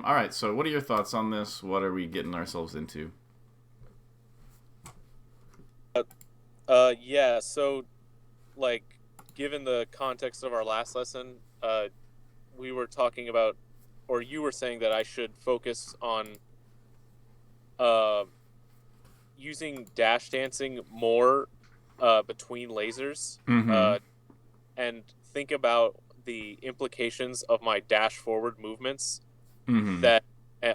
All right. So, what are your thoughts on this? What are we getting ourselves into? Yeah, so like given the context of our last lesson, we were talking about or you were saying that I should focus on uh using dash dancing more between lasers Mm-hmm. uh and think about the implications of my dash forward movements Mm-hmm. that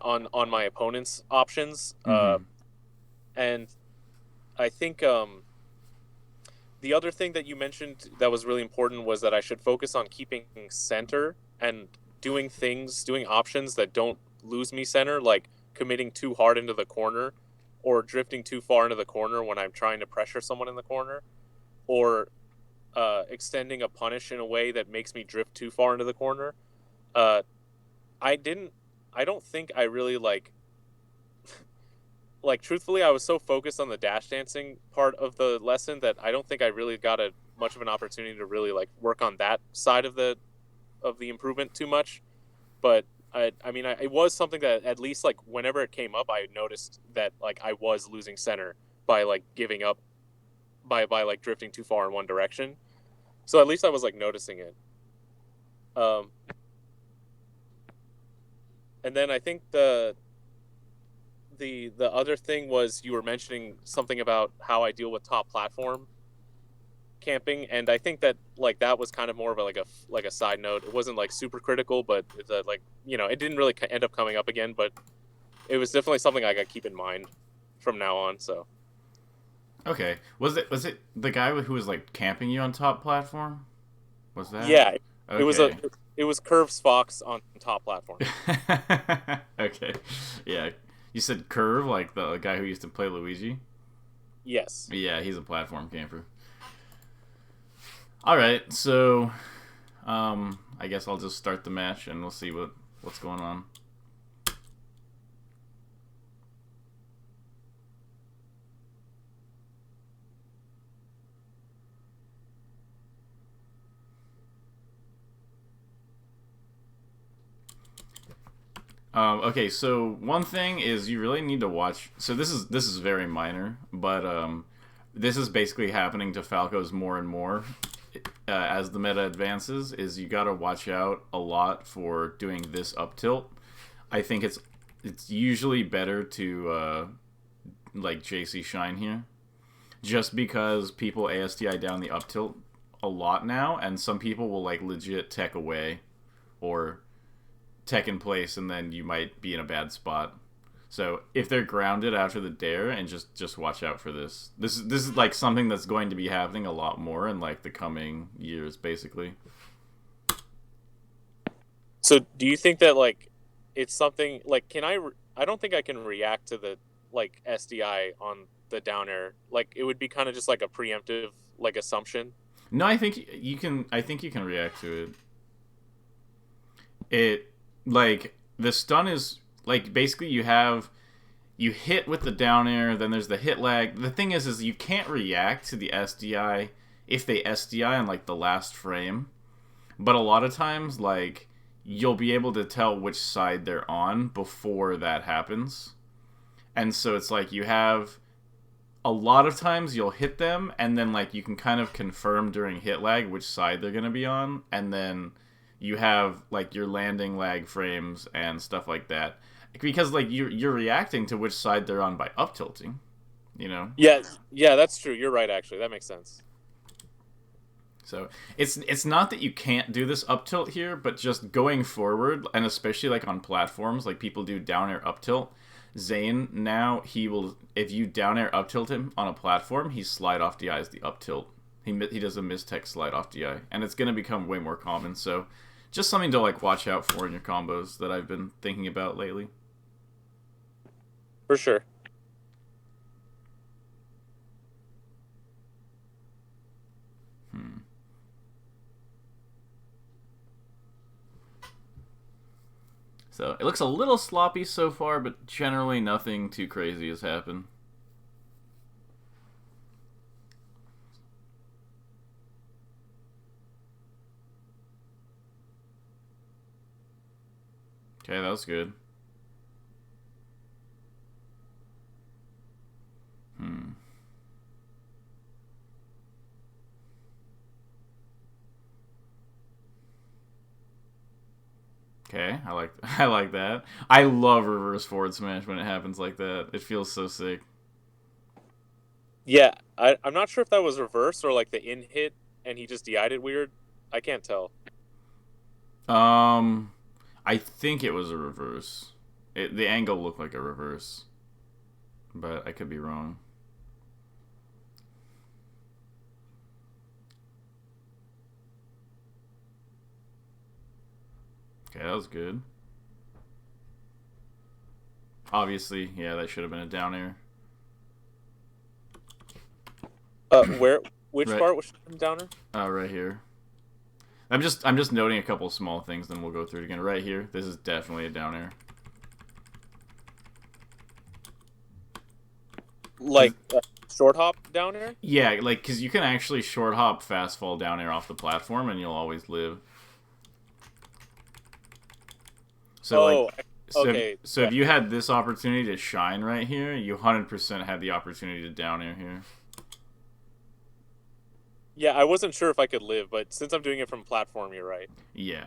on my opponent's options Mm-hmm. and I think the other thing that you mentioned that was really important was that I should focus on keeping center and doing options that don't lose me center, like committing too hard into the corner or drifting too far into the corner when I'm trying to pressure someone in the corner, or extending a punish in a way that makes me drift too far into the corner. Uh, I didn't. I don't think I really like truthfully I was so focused on the dash dancing part of the lesson that I don't think I really got a much of an opportunity to really like work on that side of the improvement too much. But it was something that at least like whenever it came up, I noticed that like I was losing center by like giving up by like drifting too far in one direction. So at least I was like noticing it. Um, and then I think the other thing was you were mentioning something about how I deal with top platform camping, and I think that like that was kind of more of a like a side note. It wasn't like super critical, but it's like it didn't really end up coming up again, but it was definitely something I got to keep in mind from now on. So Okay. Was it the guy who was like camping you on top platform? Was that? yeah, it was a Okay. it was Curves Fox on top platform. Okay. Yeah. You said Curve, like the guy who used to play Luigi. Yes, Yeah, he's a platform camper. All right. So, I guess I'll just start the match and we'll see what's going on. Okay, so one thing is you really need to watch. So this is very minor, but this is basically happening to Falco's more and more as the meta advances. Is you got to watch out a lot for doing this up tilt. I think it's usually better to like JC Shine here, just because people ASDI down the up tilt a lot now, and some people will like legit tech away or tech in place, and then you might be in a bad spot. So if they're grounded after the dare, and just watch out for this. This is like something that's going to be happening a lot more in like the coming years, basically. so do you think that like it's something like I don't think I can react to the like SDI on the down air. Like it would be kind of just like a preemptive like assumption. No, I think you can. I think you can react to it. It like the stun is like basically you hit with the down air, then there's the hit lag. The thing is you can't react to the SDI if they SDI on like the last frame. But a lot of times, like you'll be able to tell which side they're on before that happens. And so it's like you have a lot of times you'll hit them, and then like you can kind of confirm during hit lag which side they're gonna be on, and then you have like your landing lag frames and stuff like that, because like you're reacting to which side they're on by up tilting, you know. Yeah, yeah, that's true. You're right. Actually, that makes sense. So it's not that you can't do this up tilt here, but just going forward, and especially like on platforms, like people do down air up tilt. Zane now he will if you down air up tilt him on a platform, he slide off DI as the up tilt. He does a mistech slide off DI, and it's gonna become way more common. So just something to like watch out for in your combos that I've been thinking about lately. For sure. Hmm. So it looks a little sloppy so far, but generally nothing too crazy has happened. Okay, that was good. Okay, I like I like that. I love reverse forward smash when it happens like that. It feels so sick. Yeah, I'm not sure if that was reverse or like the in hit and he just DI'd it weird. I can't tell. Um, I think it was a reverse. The angle looked like a reverse, but I could be wrong. Okay, that was good. Obviously, yeah, that should have been a down air. Where which Right, part was downer? right here. I'm just noting a couple small things, then we'll go through it again. Right here, this is definitely a down air. Like short hop downer? Yeah, like because you can actually short hop fast fall down air off the platform, and you'll always live. So like, Oh, okay. so Yeah. if you had this opportunity to shine right here, you 100% had the opportunity to down air here. Yeah, I wasn't sure if I could live, but since I'm doing it from platform, you're right. Yeah,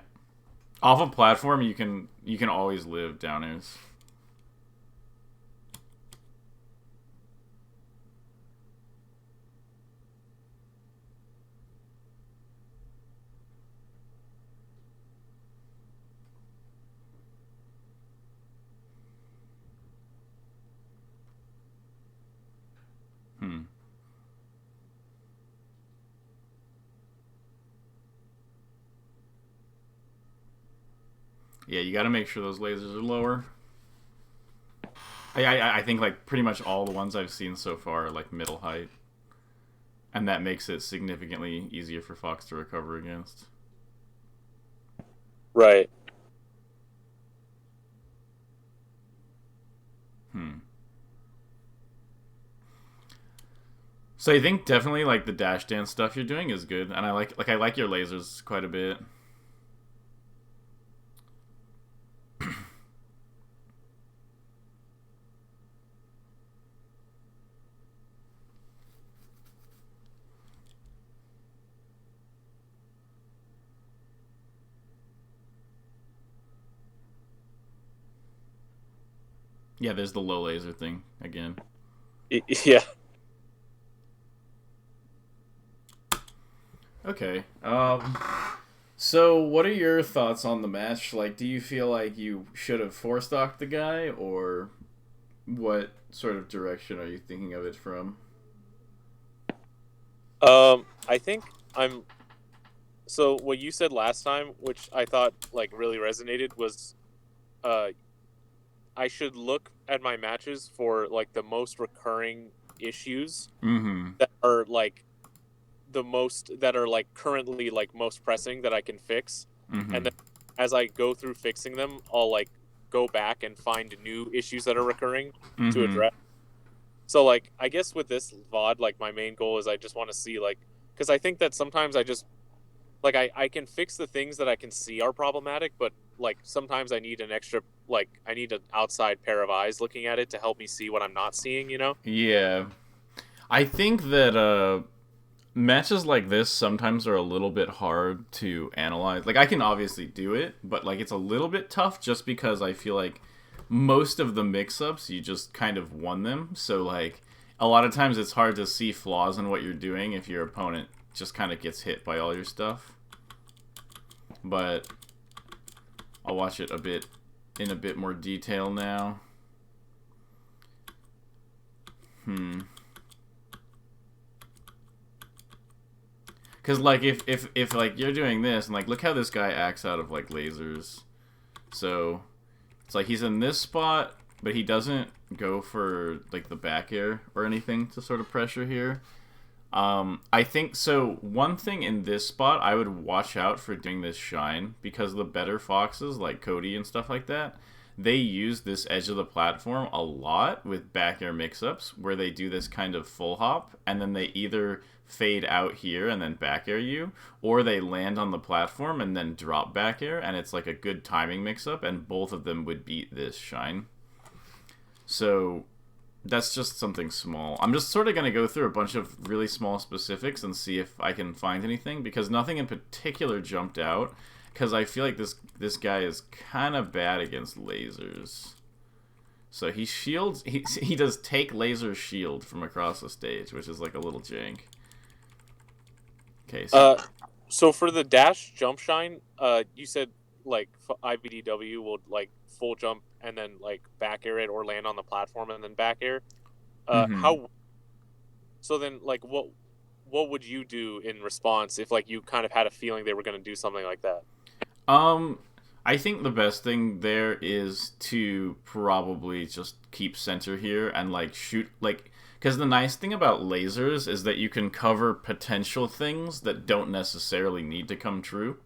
off a platform you can always live down airs. Hmm. Yeah, you got to make sure those lasers are lower. I think like pretty much all the ones I've seen so far are like middle height, and that makes it significantly easier for Fox to recover against. Right. Hmm. So I think definitely like the dash dance stuff you're doing is good, and I like your lasers quite a bit. Yeah, there's the low laser thing again. Yeah. Okay. So what are your thoughts on the match? Like, do you feel like you should have four stocked the guy, or what sort of direction are you thinking of it from? I think I'm. So what you said last time, which I thought like really resonated, was uh, I should look at my matches for like the most recurring issues Mm-hmm. that are like the most that are like currently like most pressing that I can fix, and Mm-hmm. then as I go through fixing them, I'll like go back and find new issues that are recurring to Mm-hmm. address. So like I guess with this VOD, like my main goal is I just want to see like because I think that sometimes I just like I can fix the things that I can see are problematic, but like sometimes I need an extra like I need an outside pair of eyes looking at it to help me see what I'm not seeing, you know? Yeah. I think that matches like this sometimes are a little bit hard to analyze. Like I can obviously do it, but like it's a little bit tough just because I feel like most of the mix-ups you just kind of won them. So like a lot of times it's hard to see flaws in what you're doing if your opponent just kind of gets hit by all your stuff. But I'll watch it in a bit more detail now. Hmm. Cause like if like you're doing this and like look how this guy acts out of like lasers. So it's like he's in this spot, but he doesn't go for like the back air or anything to sort of pressure here. I think so. One thing in this spot, I would watch out for doing this shine because the better foxes like Cody and stuff like that, they use this edge of the platform a lot with back air mix-ups where they do this kind of full hop and then they either fade out here and then back air you, or they land on the platform and then drop back air, and it's like a good timing mix-up, and both of them would beat this shine. So that's just something small. I'm just sort of going to go through a bunch of really small specifics and see if I can find anything, because nothing in particular jumped out. because I feel like this guy is kind of bad against lasers. So he shields. He does take laser shield from across the stage, which is like a little jank. Okay, so So for the dash jump shine, you said like IVDW will like full jump and then like back air it or land on the platform and then back air. How? So then, like, what would you do in response if like you kind of had a feeling they were going to do something like that? I think the best thing there is to probably just keep center here and like shoot like because the nice thing about lasers is that you can cover potential things that don't necessarily need to come true.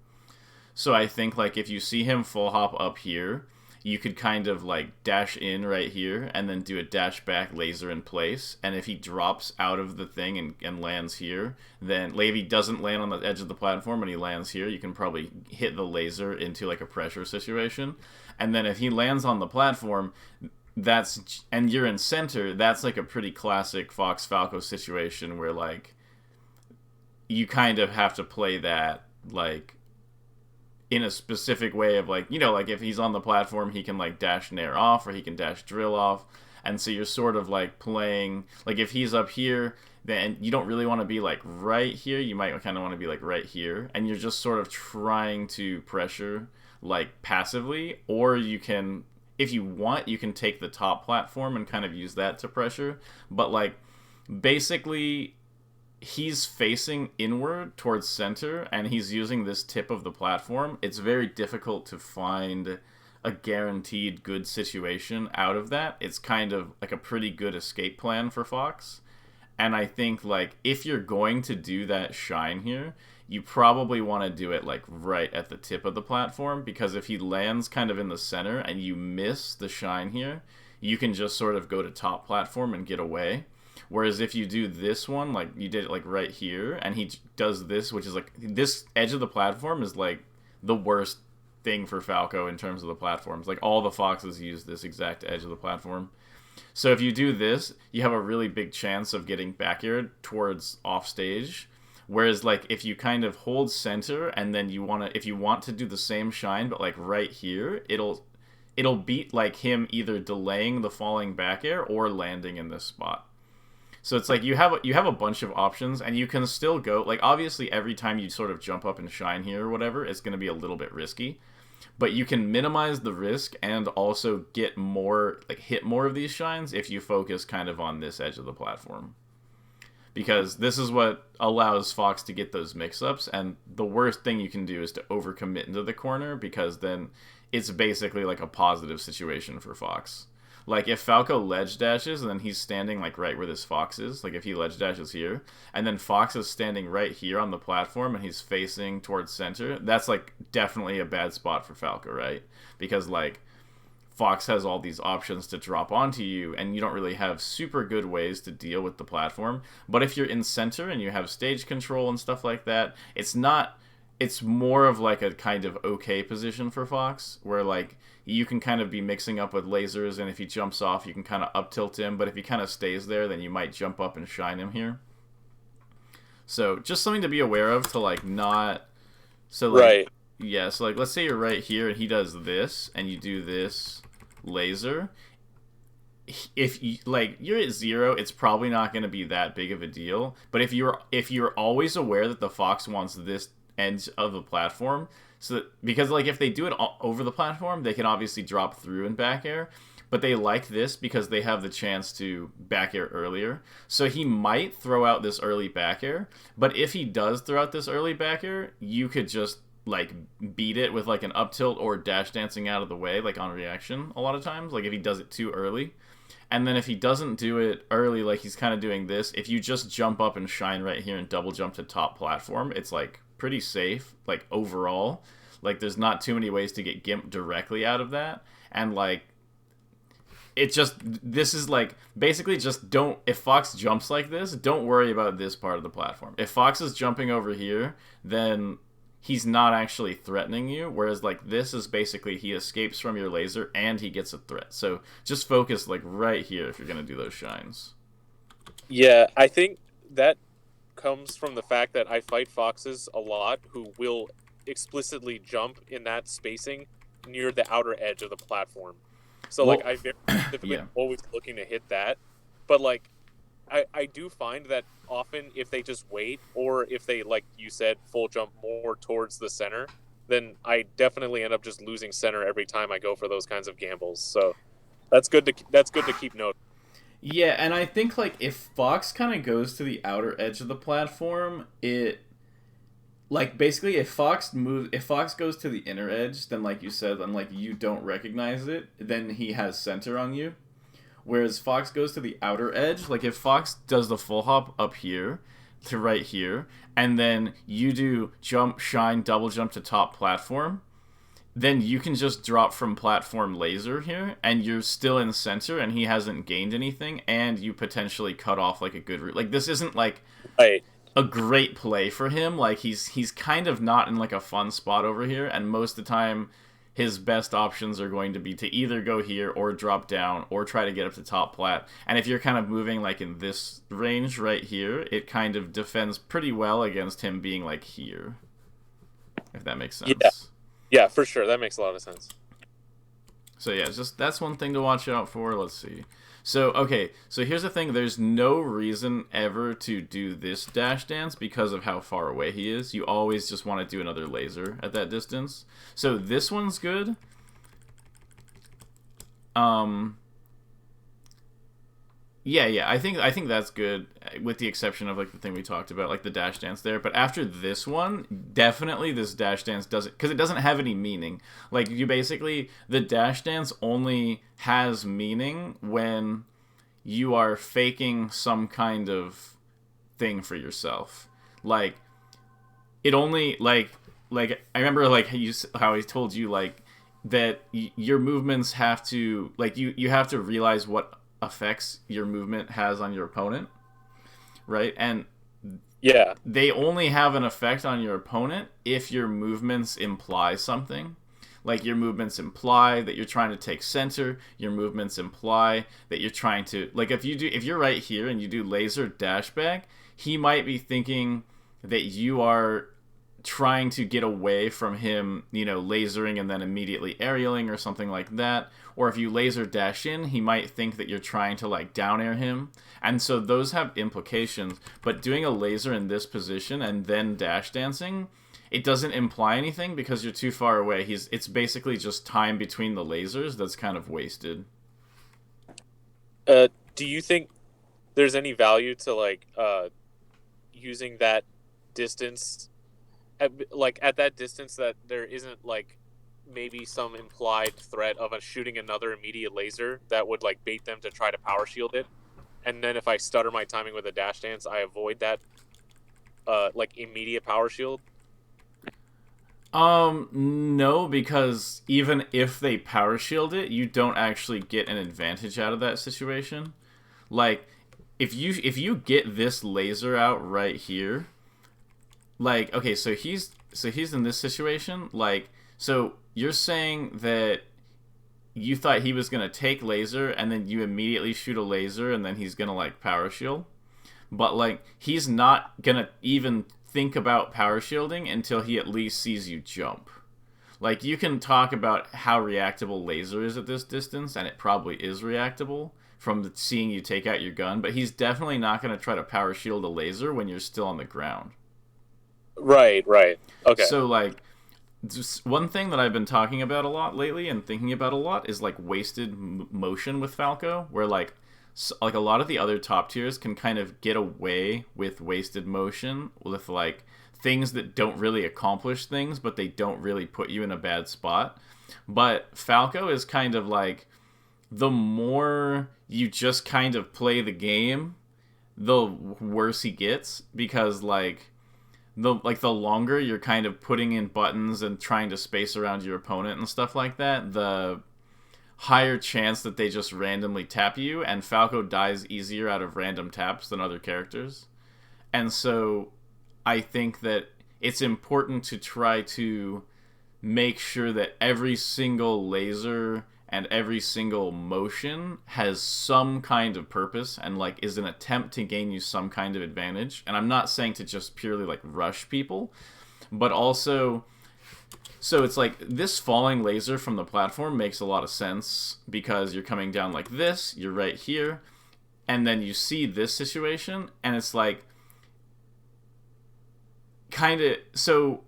So I think like if you see him full hop up here, you could kind of like dash in right here and then do a dash back laser in place. And if he drops out of the thing and lands here, then like, if he doesn't land on the edge of the platform and he lands here, you can probably hit the laser into like a pressure situation. And then if he lands on the platform, and you're in center, that's like a pretty classic Fox Falco situation where like you kind of have to play that like in a specific way of like, you know, like if he's on the platform, he can like dash nair off or he can dash drill off. And so you're sort of like playing, like if he's up here, then you don't really want to be like right here. You might kind of want to be like right here. And you're just sort of trying to pressure like passively. Or you can, if you want, you can take the top platform and kind of use that to pressure. But like basically he's facing inward towards center and he's using this tip of the platform. It's very difficult to find a guaranteed good situation out of that. It's kind of like a pretty good escape plan for Fox. And I think like if you're going to do that shine here, you probably want to do it like right at the tip of the platform, because if he lands kind of in the center and you miss the shine here, you can just sort of go to top platform and get away. Whereas if you do this one, like you did it like right here, and he does this, which is like this edge of the platform is like the worst thing for Falco in terms of the platforms. Like all the Foxes use this exact edge of the platform. So if you do this, you have a really big chance of getting back aired towards off stage. Whereas like if you kind of hold center and then if you want to do the same shine but like right here, it'll beat like him either delaying the falling back air or landing in this spot. So it's like you have a bunch of options, and you can still go like obviously every time you sort of jump up and shine here or whatever, it's going to be a little bit risky, but you can minimize the risk and also get more like hit more of these shines if you focus kind of on this edge of the platform, because this is what allows Fox to get those mix-ups. And the worst thing you can do is to overcommit into the corner, because then it's basically like a positive situation for Fox. Like, if Falco ledge dashes, and then he's standing, like, right where this Fox is, like, if he ledge dashes here, and then Fox is standing right here on the platform, and he's facing towards center, that's, like, definitely a bad spot for Falco, right? Because, like, Fox has all these options to drop onto you, and you don't really have super good ways to deal with the platform. But if you're in center and you have stage control and stuff like that, it's more of, like, a kind of okay position for Fox, where, like, you can kind of be mixing up with lasers, and if he jumps off, you can kind of up tilt him, but if he kind of stays there, then you might jump up and shine him here. So, just something to be aware of to, like, not... So, like, right. Yeah, so, like, let's say you're right here, and he does this, and you do this laser. If you, like, you're at 0, it's probably not going to be that big of a deal, but if you're always aware that the Fox wants this end of the platform... So that, because like if they do it over the platform, they can obviously drop through and back air, but they like this because they have the chance to back air earlier. So he might throw out this early back air, but if he does throw out this early back air, you could just like beat it with like an up tilt or dash dancing out of the way, like on reaction a lot of times, like if he does it too early. And then if he doesn't do it early, like he's kind of doing this, if you just jump up and shine right here and double jump to top platform, it's like pretty safe, like overall. Like there's not too many ways to get gimped directly out of that. And like this is like basically just don't, if Fox jumps like this, don't worry about this part of the platform. If Fox is jumping over here, then he's not actually threatening you, whereas like this is basically he escapes from your laser and he gets a threat. So just focus like right here if you're going to do those shines. Yeah, I think that comes from the fact that I fight Foxes a lot who will explicitly jump in that spacing near the outer edge of the platform. So like Well, I very specifically yeah. am always looking to hit that. But like I do find that often if they just wait, or if they, like you said, full jump more towards the center, then I definitely end up just losing center every time I go for those kinds of gambles. So that's good to keep note. Yeah, and I think like if Fox kind of goes to the outer edge of the platform, it like basically if Fox goes to the inner edge, then like you said, then like you don't recognize it, then he has center on you. Whereas Fox goes to the outer edge, like if Fox does the full hop up here to right here, and then you do jump, shine, double jump to top platform, then you can just drop from platform laser here, and you're still in center, and he hasn't gained anything, and you potentially cut off like a good route. Like this isn't like Right. a great play for him. Like he's kind of not in like a fun spot over here, and most of the time his best options are going to be to either go here or drop down or try to get up to top plat. And if you're kind of moving like in this range right here, it kind of defends pretty well against him being like here. If that makes Yeah. sense. Yeah, for sure. That makes a lot of sense. So yeah, just that's one thing to watch out for. Let's see. So okay, so here's the thing. There's no reason ever to do this dash dance because of how far away he is. You always just want to do another laser at that distance. So this one's good. Yeah, I think that's good, with the exception of like the thing we talked about, like the dash dance there. But after this one, definitely this dash dance doesn't, because it doesn't have any meaning. Like you basically, the dash dance only has meaning when you are faking some kind of thing for yourself. Like it only like I remember like how he told you like that your movements have to like you have to realize what effects your movement has on your opponent, right? And Yeah. they only have an effect on your opponent if your movements imply something. Like your movements imply that you're trying to take center, your movements imply that you're trying to like if you're right here and you do laser dash back, he might be thinking that you are trying to get away from him, lasering and then immediately aerialing or something like that. Or if you laser dash in, he might think that you're trying to like down air him. And so those have implications. But doing a laser in this position and then dash dancing, it doesn't imply anything because you're too far away. It's basically just time between the lasers that's kind of wasted. Do you think there's any value to like using that distance at that distance, that there isn't like maybe some implied threat of a shooting another immediate laser that would like bait them to try to power shield it, and then if I stutter my timing with a dash dance, I avoid that like immediate power shield? No, because even if they power shield it, you don't actually get an advantage out of that situation. Like, if you get this laser out right here, like, okay, so he's in this situation, like, so you're saying that you thought he was gonna take laser and then you immediately shoot a laser and then he's gonna like power shield, but like he's not gonna even think about power shielding until he at least sees you jump. Like you can talk about how reactable laser is at this distance, and it probably is reactable from seeing you take out your gun, but he's definitely not going to try to power shield a laser when you're still on the ground. Right. Okay. So like just one thing that I've been talking about a lot lately and thinking about a lot is like wasted motion with Falco, where like a lot of the other top tiers can kind of get away with wasted motion with like things that don't really accomplish things, but they don't really put you in a bad spot. But Falco is kind of like, the more you just kind of play the game, the worse he gets, because the longer you're kind of putting in buttons and trying to space around your opponent and stuff like that, the higher chance that they just randomly tap you, and Falco dies easier out of random taps than other characters. And so I think that it's important to try to make sure that every single laser and every single motion has some kind of purpose and like is an attempt to gain you some kind of advantage. And I'm not saying to just purely like rush people, but also So it's like this falling laser from the platform makes a lot of sense because you're coming down like this, you're right here, and then you see this situation, and it's like kind of so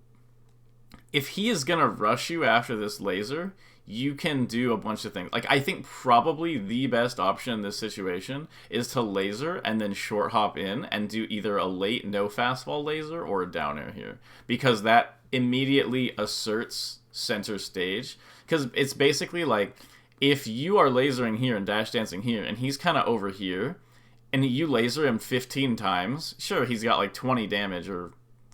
if he is gonna rush you after this laser, you can do a bunch of things. Like, I think probably the best option in this situation is to laser and then short hop in and do either a late no fastball laser or a down air here, because that immediately asserts center stage. Because it's basically like, if you are lasering here and dash dancing here, and he's kind of over here, and you laser him 15 times, sure, he's got like 20 damage or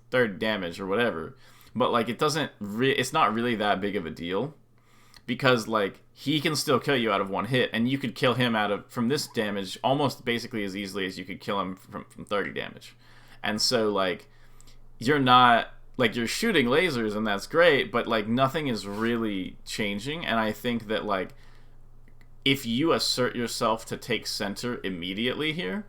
30 damage or whatever, but like it's not really that big of a deal, because like he can still kill you out of one hit, and you could kill him out of from this damage almost basically as easily as you could kill him from 30 damage. And so like you're not like, you're shooting lasers and that's great, but like nothing is really changing. And I think that like if you assert yourself to take center immediately here,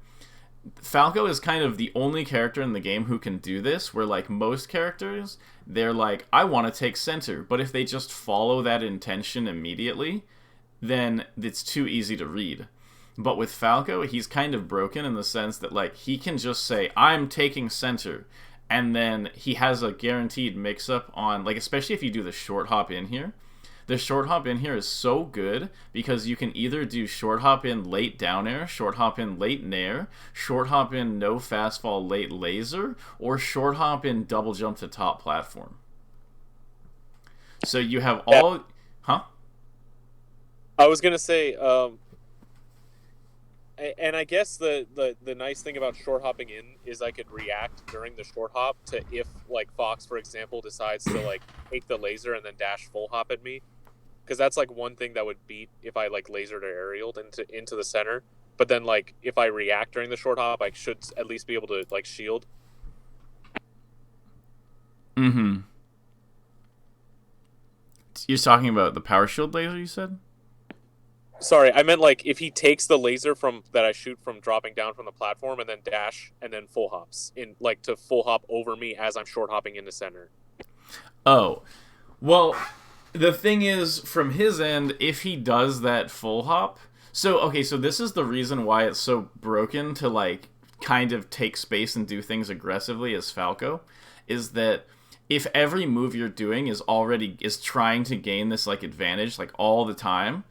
Falco is kind of the only character in the game who can do this, where like most characters, they're like, I want to take center, but if they just follow that intention immediately, then it's too easy to read. But with Falco, he's kind of broken in the sense that like he can just say, I'm taking center, and then he has a guaranteed mix-up on, like, especially if you do the short hop in here. The short hop in here is so good because you can either do short hop in late down air, short hop in late nair, short hop in no fastfall late laser, or short hop in double jump to top platform. So you have all... Huh? I was going to say, and I guess the nice thing about short hopping in is I could react during the short hop to if, like, Fox, for example, decides to, like, take the laser and then dash full hop at me. Because that's like one thing that would beat if I like lasered or aerialed into the center. But then like if I react during the short hop, I should at least be able to like shield. Mm-hmm. You're talking about the power shield laser, you said? Sorry, I meant like if he takes the laser from that I shoot from dropping down from the platform and then dash and then full hops in, like, to full hop over me as I'm short hopping into center. Oh, well, the thing is, from his end, if he does that full hop... So, okay, so this is the reason why it's so broken to, like, kind of take space and do things aggressively as Falco, is that if every move you're doing is trying to gain this, like, advantage, like, all the time,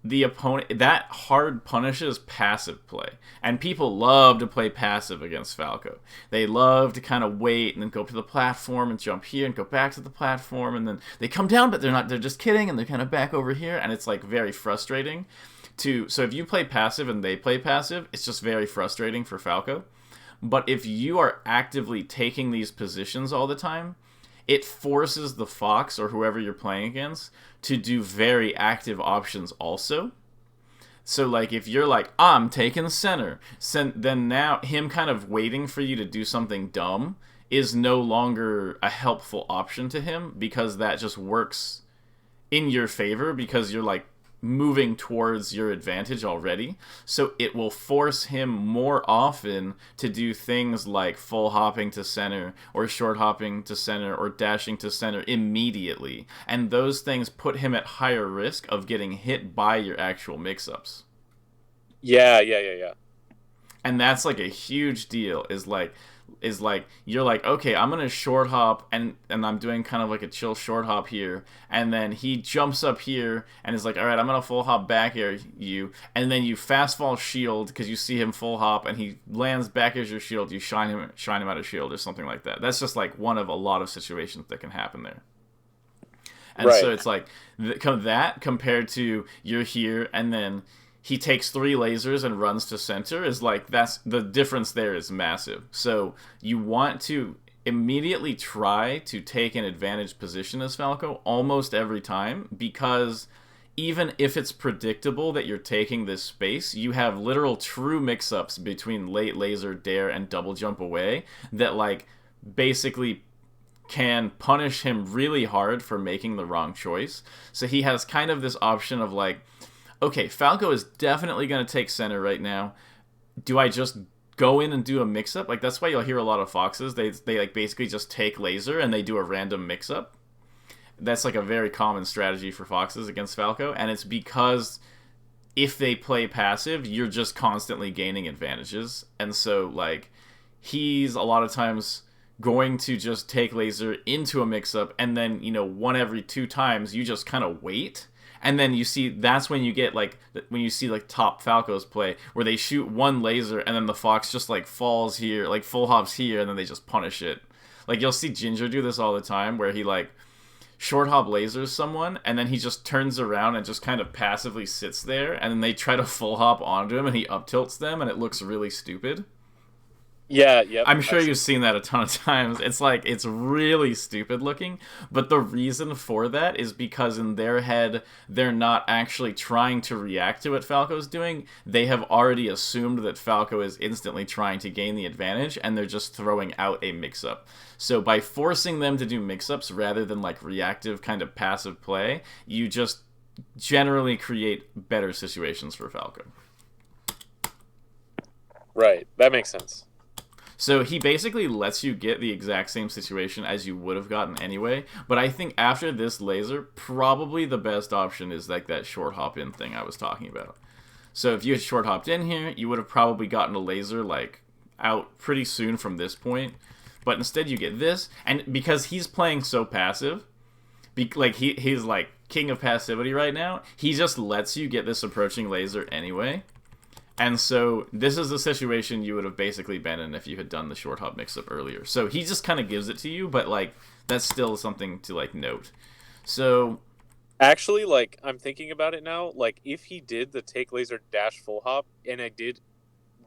the opponent, that hard punishes passive play, and people love to play passive against Falco. They love to kind of wait and then go to the platform and jump here and go back to the platform, and then they come down, but they're just kidding, and they're kind of back over here, and it's like very frustrating so if you play passive and they play passive, it's just very frustrating for Falco. But if you are actively taking these positions all the time, it forces the Fox or whoever you're playing against to do very active options also. So, like, if you're like, I'm taking center, then now him kind of waiting for you to do something dumb is no longer a helpful option to him, because that just works in your favor because you're, like, moving towards your advantage already. So it will force him more often to do things like full hopping to center or short hopping to center or dashing to center immediately. And those things put him at higher risk of getting hit by your actual mix-ups. Yeah. And that's like a huge deal, is like you're like, okay, I'm gonna short hop and I'm doing kind of like a chill short hop here, and then he jumps up here and is like, all right, I'm gonna full hop back air you, and then you fast fall shield because you see him full hop and he lands back as your shield, you shine him out of shield or something like that. That's just like one of a lot of situations that can happen there. And right. So it's like that compared to you're here and then he takes 3 lasers and runs to center, is like, that's the difference there is massive. So you want to immediately try to take an advantage position as Falco almost every time, because even if it's predictable that you're taking this space, you have literal true mix-ups between late laser, dare, and double jump away that like basically can punish him really hard for making the wrong choice. So he has kind of this option of like, okay, Falco is definitely going to take center right now. Do I just go in and do a mix-up? Like, that's why you'll hear a lot of Foxes. They like basically just take laser and they do a random mix-up. That's like a very common strategy for foxes against Falco, and it's because if they play passive, you're just constantly gaining advantages. And so, like, he's a lot of times going to just take laser into a mix-up, and then, one every two times, you just kind of wait. And then you see, that's when you get, like, when you see, like, top Falcos play, where they shoot one laser, and then the fox just, like, falls here, like, full hops here, and then they just punish it. Like, you'll see Ginger do this all the time, where he, like, short hop lasers someone, and then he just turns around and just kind of passively sits there, and then they try to full hop onto him, and he up tilts them, and it looks really stupid. Yeah, yep. I'm sure you've seen that a ton of times. It's like, it's really stupid looking, but the reason for that is because in their head, they're not actually trying to react to what Falco's doing. They have already assumed that Falco is instantly trying to gain the advantage, and they're just throwing out a mix-up. So by forcing them to do mix-ups rather than like reactive kind of passive play, you just generally create better situations for Falco. Right, that makes sense. So he basically lets you get the exact same situation as you would have gotten anyway, but I think after this laser, probably the best option is like that short hop in thing I was talking about. So if you had short hopped in here, you would have probably gotten a laser like out pretty soon from this point, but instead you get this, and because he's playing so passive, like he's like king of passivity right now, he just lets you get this approaching laser anyway. And so this is the situation you would have basically been in if you had done the short hop mix-up earlier. So he just kind of gives it to you, but like that's still something to like note. So actually, like, I'm thinking about it now, like if he did the take laser dash full hop and I did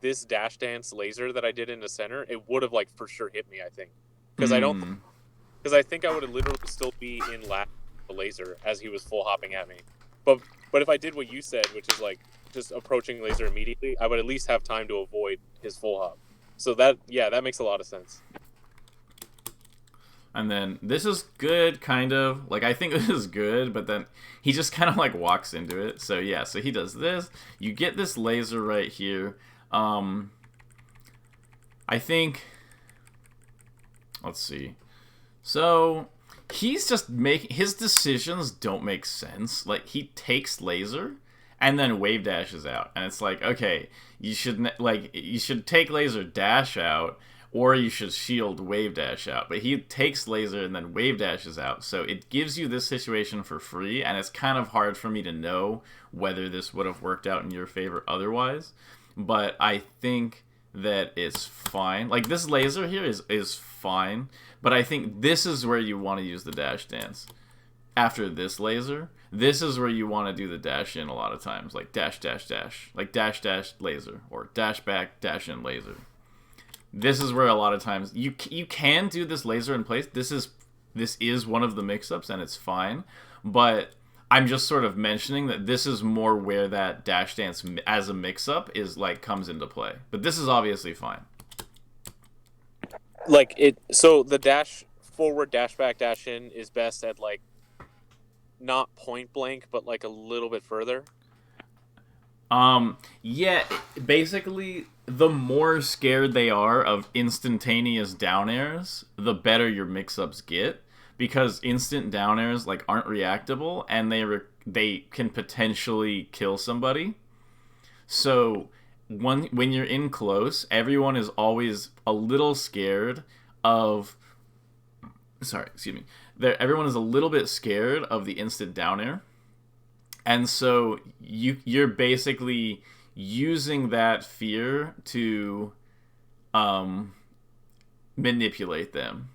this dash dance laser that I did in the center, it would have like for sure hit me, I think. Because I think I would have literally still be in lap the laser as he was full hopping at me. But if I did what you said, which is like just approaching laser immediately, I would at least have time to avoid his full hop. So that makes a lot of sense. And then this is good, kind of. Like, I think this is good, but then he just kind of like walks into it. So yeah, so he does this. You get this laser right here. I think, let's see. So he's just his decisions don't make sense. Like, he takes laser and then wave dashes out, and it's like, okay, you should take laser dash out, or you should shield wave dash out. But he takes laser and then wave dashes out, so it gives you this situation for free, and it's kind of hard for me to know whether this would have worked out in your favor otherwise. But I think that it's fine. Like, this laser here is fine, but I think this is where you want to use the dash dance. After this laser, this is where you want to do the dash in a lot of times, like dash dash dash, like dash dash laser, or dash back dash in laser. This is where a lot of times you can do this laser in place. This is one of the mix-ups, and it's fine, but I'm just sort of mentioning that this is more where that dash dance as a mix-up is like comes into play. But this is obviously fine. Like it, so the dash forward, dash back, dash in is best at like not point blank, but like a little bit further. Yeah, basically, the more scared they are of instantaneous down airs, the better your mix-ups get. Because instant down airs like aren't reactable, and they can potentially kill somebody. So when you're in close, everyone is always a little scared of. Sorry, excuse me. Everyone is a little bit scared of the instant down air, and so you're basically using that fear to manipulate them,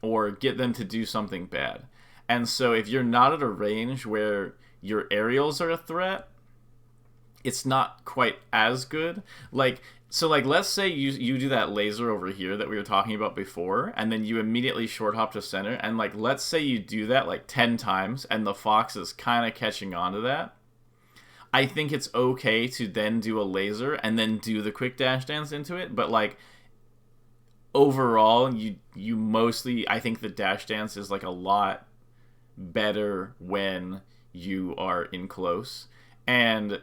or get them to do something bad. And so if you're not at a range where your aerials are a threat, it's not quite as good. Like, so like, let's say you do that laser over here that we were talking about before, and then you immediately short hop to center, and like, let's say you do that like 10 times, and the fox is kind of catching on to that. I think it's okay to then do a laser and then do the quick dash dance into it, but like, overall, you mostly, I think the dash dance is like a lot better when you are in close. And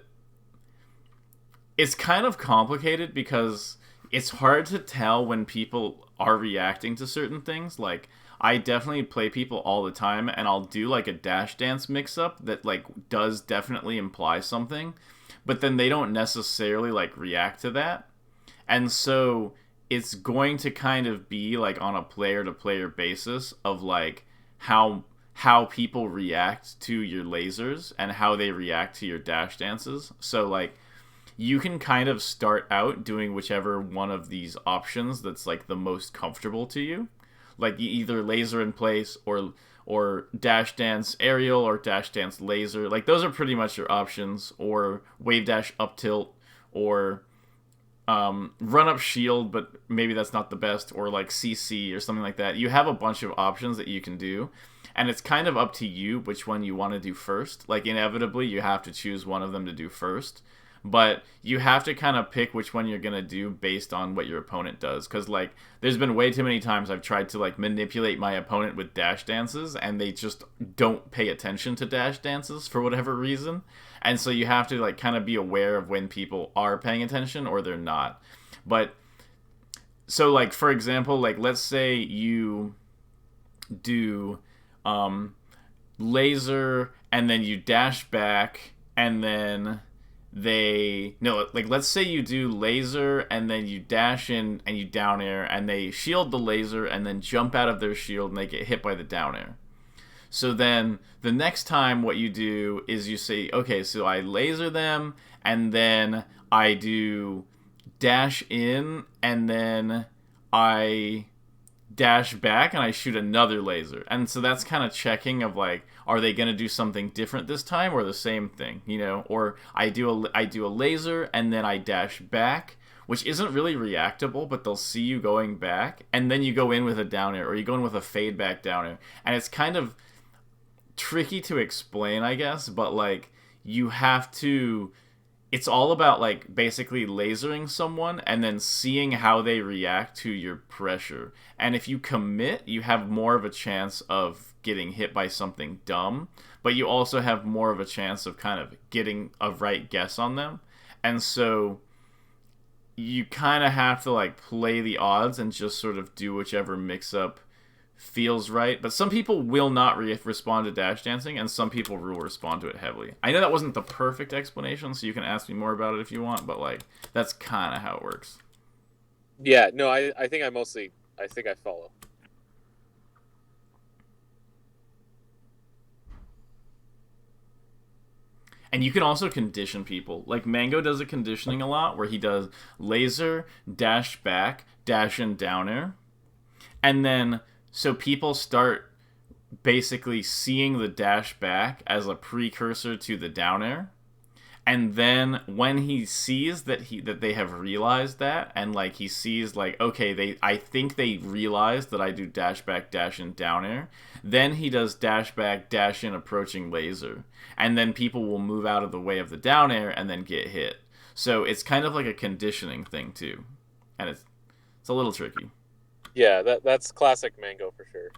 it's kind of complicated because it's hard to tell when people are reacting to certain things. Like, I definitely play people all the time, and I'll do like a dash dance mix up that like does definitely imply something, but then they don't necessarily like react to that. And so it's going to kind of be like on a player to player basis of like how people react to your lasers and how they react to your dash dances. So like you can kind of start out doing whichever one of these options that's like the most comfortable to you. Like you either laser in place or dash dance aerial or dash dance laser. Like those are pretty much your options. Or wave dash up tilt or run up shield, but maybe that's not the best. Or like CC or something like that. You have a bunch of options that you can do. And it's kind of up to you which one you want to do first. Like inevitably you have to choose one of them to do first. But you have to kind of pick which one you're going to do based on what your opponent does. Because, like, there's been way too many times I've tried to, like, manipulate my opponent with dash dances, and they just don't pay attention to dash dances for whatever reason. And so you have to, like, kind of be aware of when people are paying attention or they're not. But, so, like, for example, like, let's say you do laser, and then you dash back, and then let's say you do laser and then you dash in and you down air and they shield the laser and then jump out of their shield and they get hit by the down air. So then the next time what you do is you say, okay, so I laser them and then I do dash in and then I dash back and I shoot another laser. And so that's kind of checking of like, are they going to do something different this time or the same thing, you know? Or I do a laser and then I dash back, which isn't really reactable, but they'll see you going back, and then you go in with a down air or you go in with a fade back down air. And it's kind of tricky to explain, I guess, but like you have to, it's all about like basically lasering someone and then seeing how they react to your pressure. And if you commit, you have more of a chance of getting hit by something dumb, but you also have more of a chance of kind of getting a right guess on them. And so you kind of have to like play the odds and just sort of do whichever mix up feels right. But some people will not respond to dash dancing, and some people will respond to it heavily. I know that wasn't the perfect explanation, so you can ask me more about it if you want, but like that's kind of how it works. Yeah, no, I think I follow. And you can also condition people. Like Mango does a conditioning a lot where he does laser, dash back, dash in down air. And then so people start basically seeing the dash back as a precursor to the down air. And then when he sees that they have realized that, and like he sees like, okay, I think they realized that I do dash back, dash in, down air, then he does dash back, dash in, approaching laser. And then people will move out of the way of the down air and then get hit. So it's kind of like a conditioning thing too. And it's a little tricky. Yeah, that's classic Mango for sure.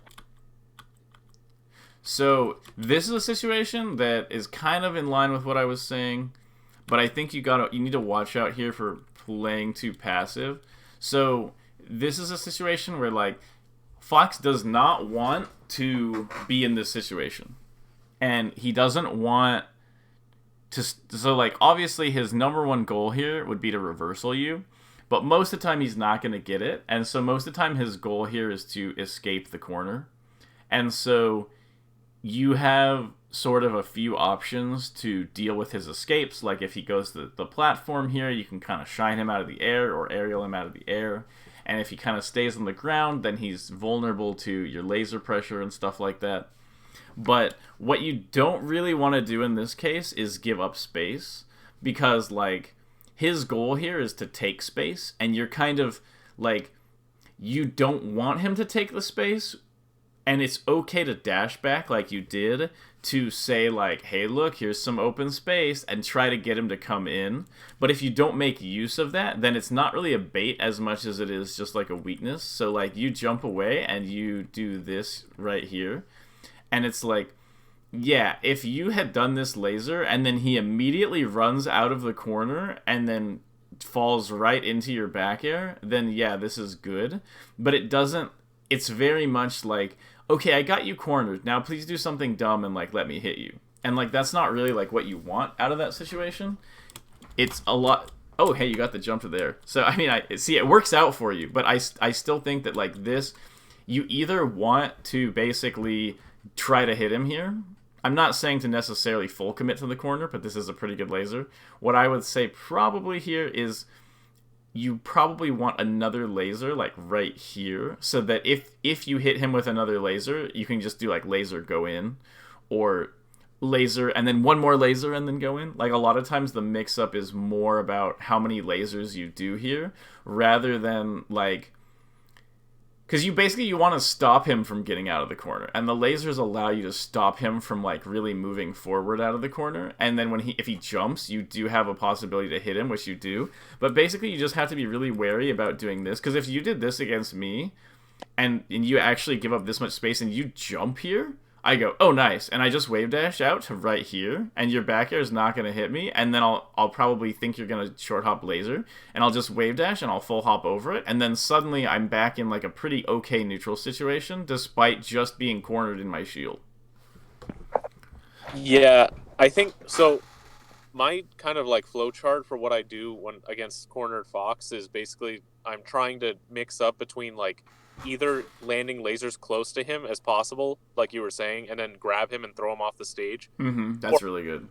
So this is a situation that is kind of in line with what I was saying, but I think you need to watch out here for playing too passive. So this is a situation where like Fox does not want to be in this situation, and he doesn't want to. So like obviously his number one goal here would be to reversal you, but most of the time he's not going to get it, and so most of the time his goal here is to escape the corner, and so you have sort of a few options to deal with his escapes. Like if he goes to the platform here, you can kind of shine him out of the air or aerial him out of the air. And if he kind of stays on the ground, then he's vulnerable to your laser pressure and stuff like that. But what you don't really want to do in this case is give up space, because like his goal here is to take space, and you're kind of like, you don't want him to take the space. And it's okay to dash back like you did to say like, hey, look, here's some open space, and try to get him to come in. But if you don't make use of that, then it's not really a bait as much as it is just like a weakness. So like you jump away and you do this right here. And it's like, yeah, if you had done this laser and then he immediately runs out of the corner and then falls right into your back air, then yeah, this is good. But it doesn't, it's very much like, okay, I got you cornered. Now please do something dumb and like let me hit you. And like that's not really like what you want out of that situation. It's a lot. Oh, hey, you got the jump to there. So I mean, I see it works out for you, but I still think that like this, you either want to basically try to hit him here. I'm not saying to necessarily full commit to the corner, but this is a pretty good laser. What I would say probably here is you probably want another laser like right here, so that if you hit him with another laser, you can just do like laser go in, or laser and then one more laser and then go in. Like a lot of times the mix up is more about how many lasers you do here rather than like, because you want to stop him from getting out of the corner, and the lasers allow you to stop him from like really moving forward out of the corner. And then if he jumps, you do have a possibility to hit him, which you do. But basically, you just have to be really wary about doing this, because if you did this against me, and you actually give up this much space and you jump here, I go, oh nice, and I just wave dash out to right here, and your back air is not going to hit me, and then I'll probably think you're going to short hop laser, and I'll just wave dash and I'll full hop over it, and then suddenly I'm back in like a pretty okay neutral situation, despite just being cornered in my shield. Yeah, I think so. My kind of like flow chart for what I do when against cornered Fox is basically I'm trying to mix up between like either landing lasers close to him as possible, like you were saying, and then grab him and throw him off the stage. That's really good.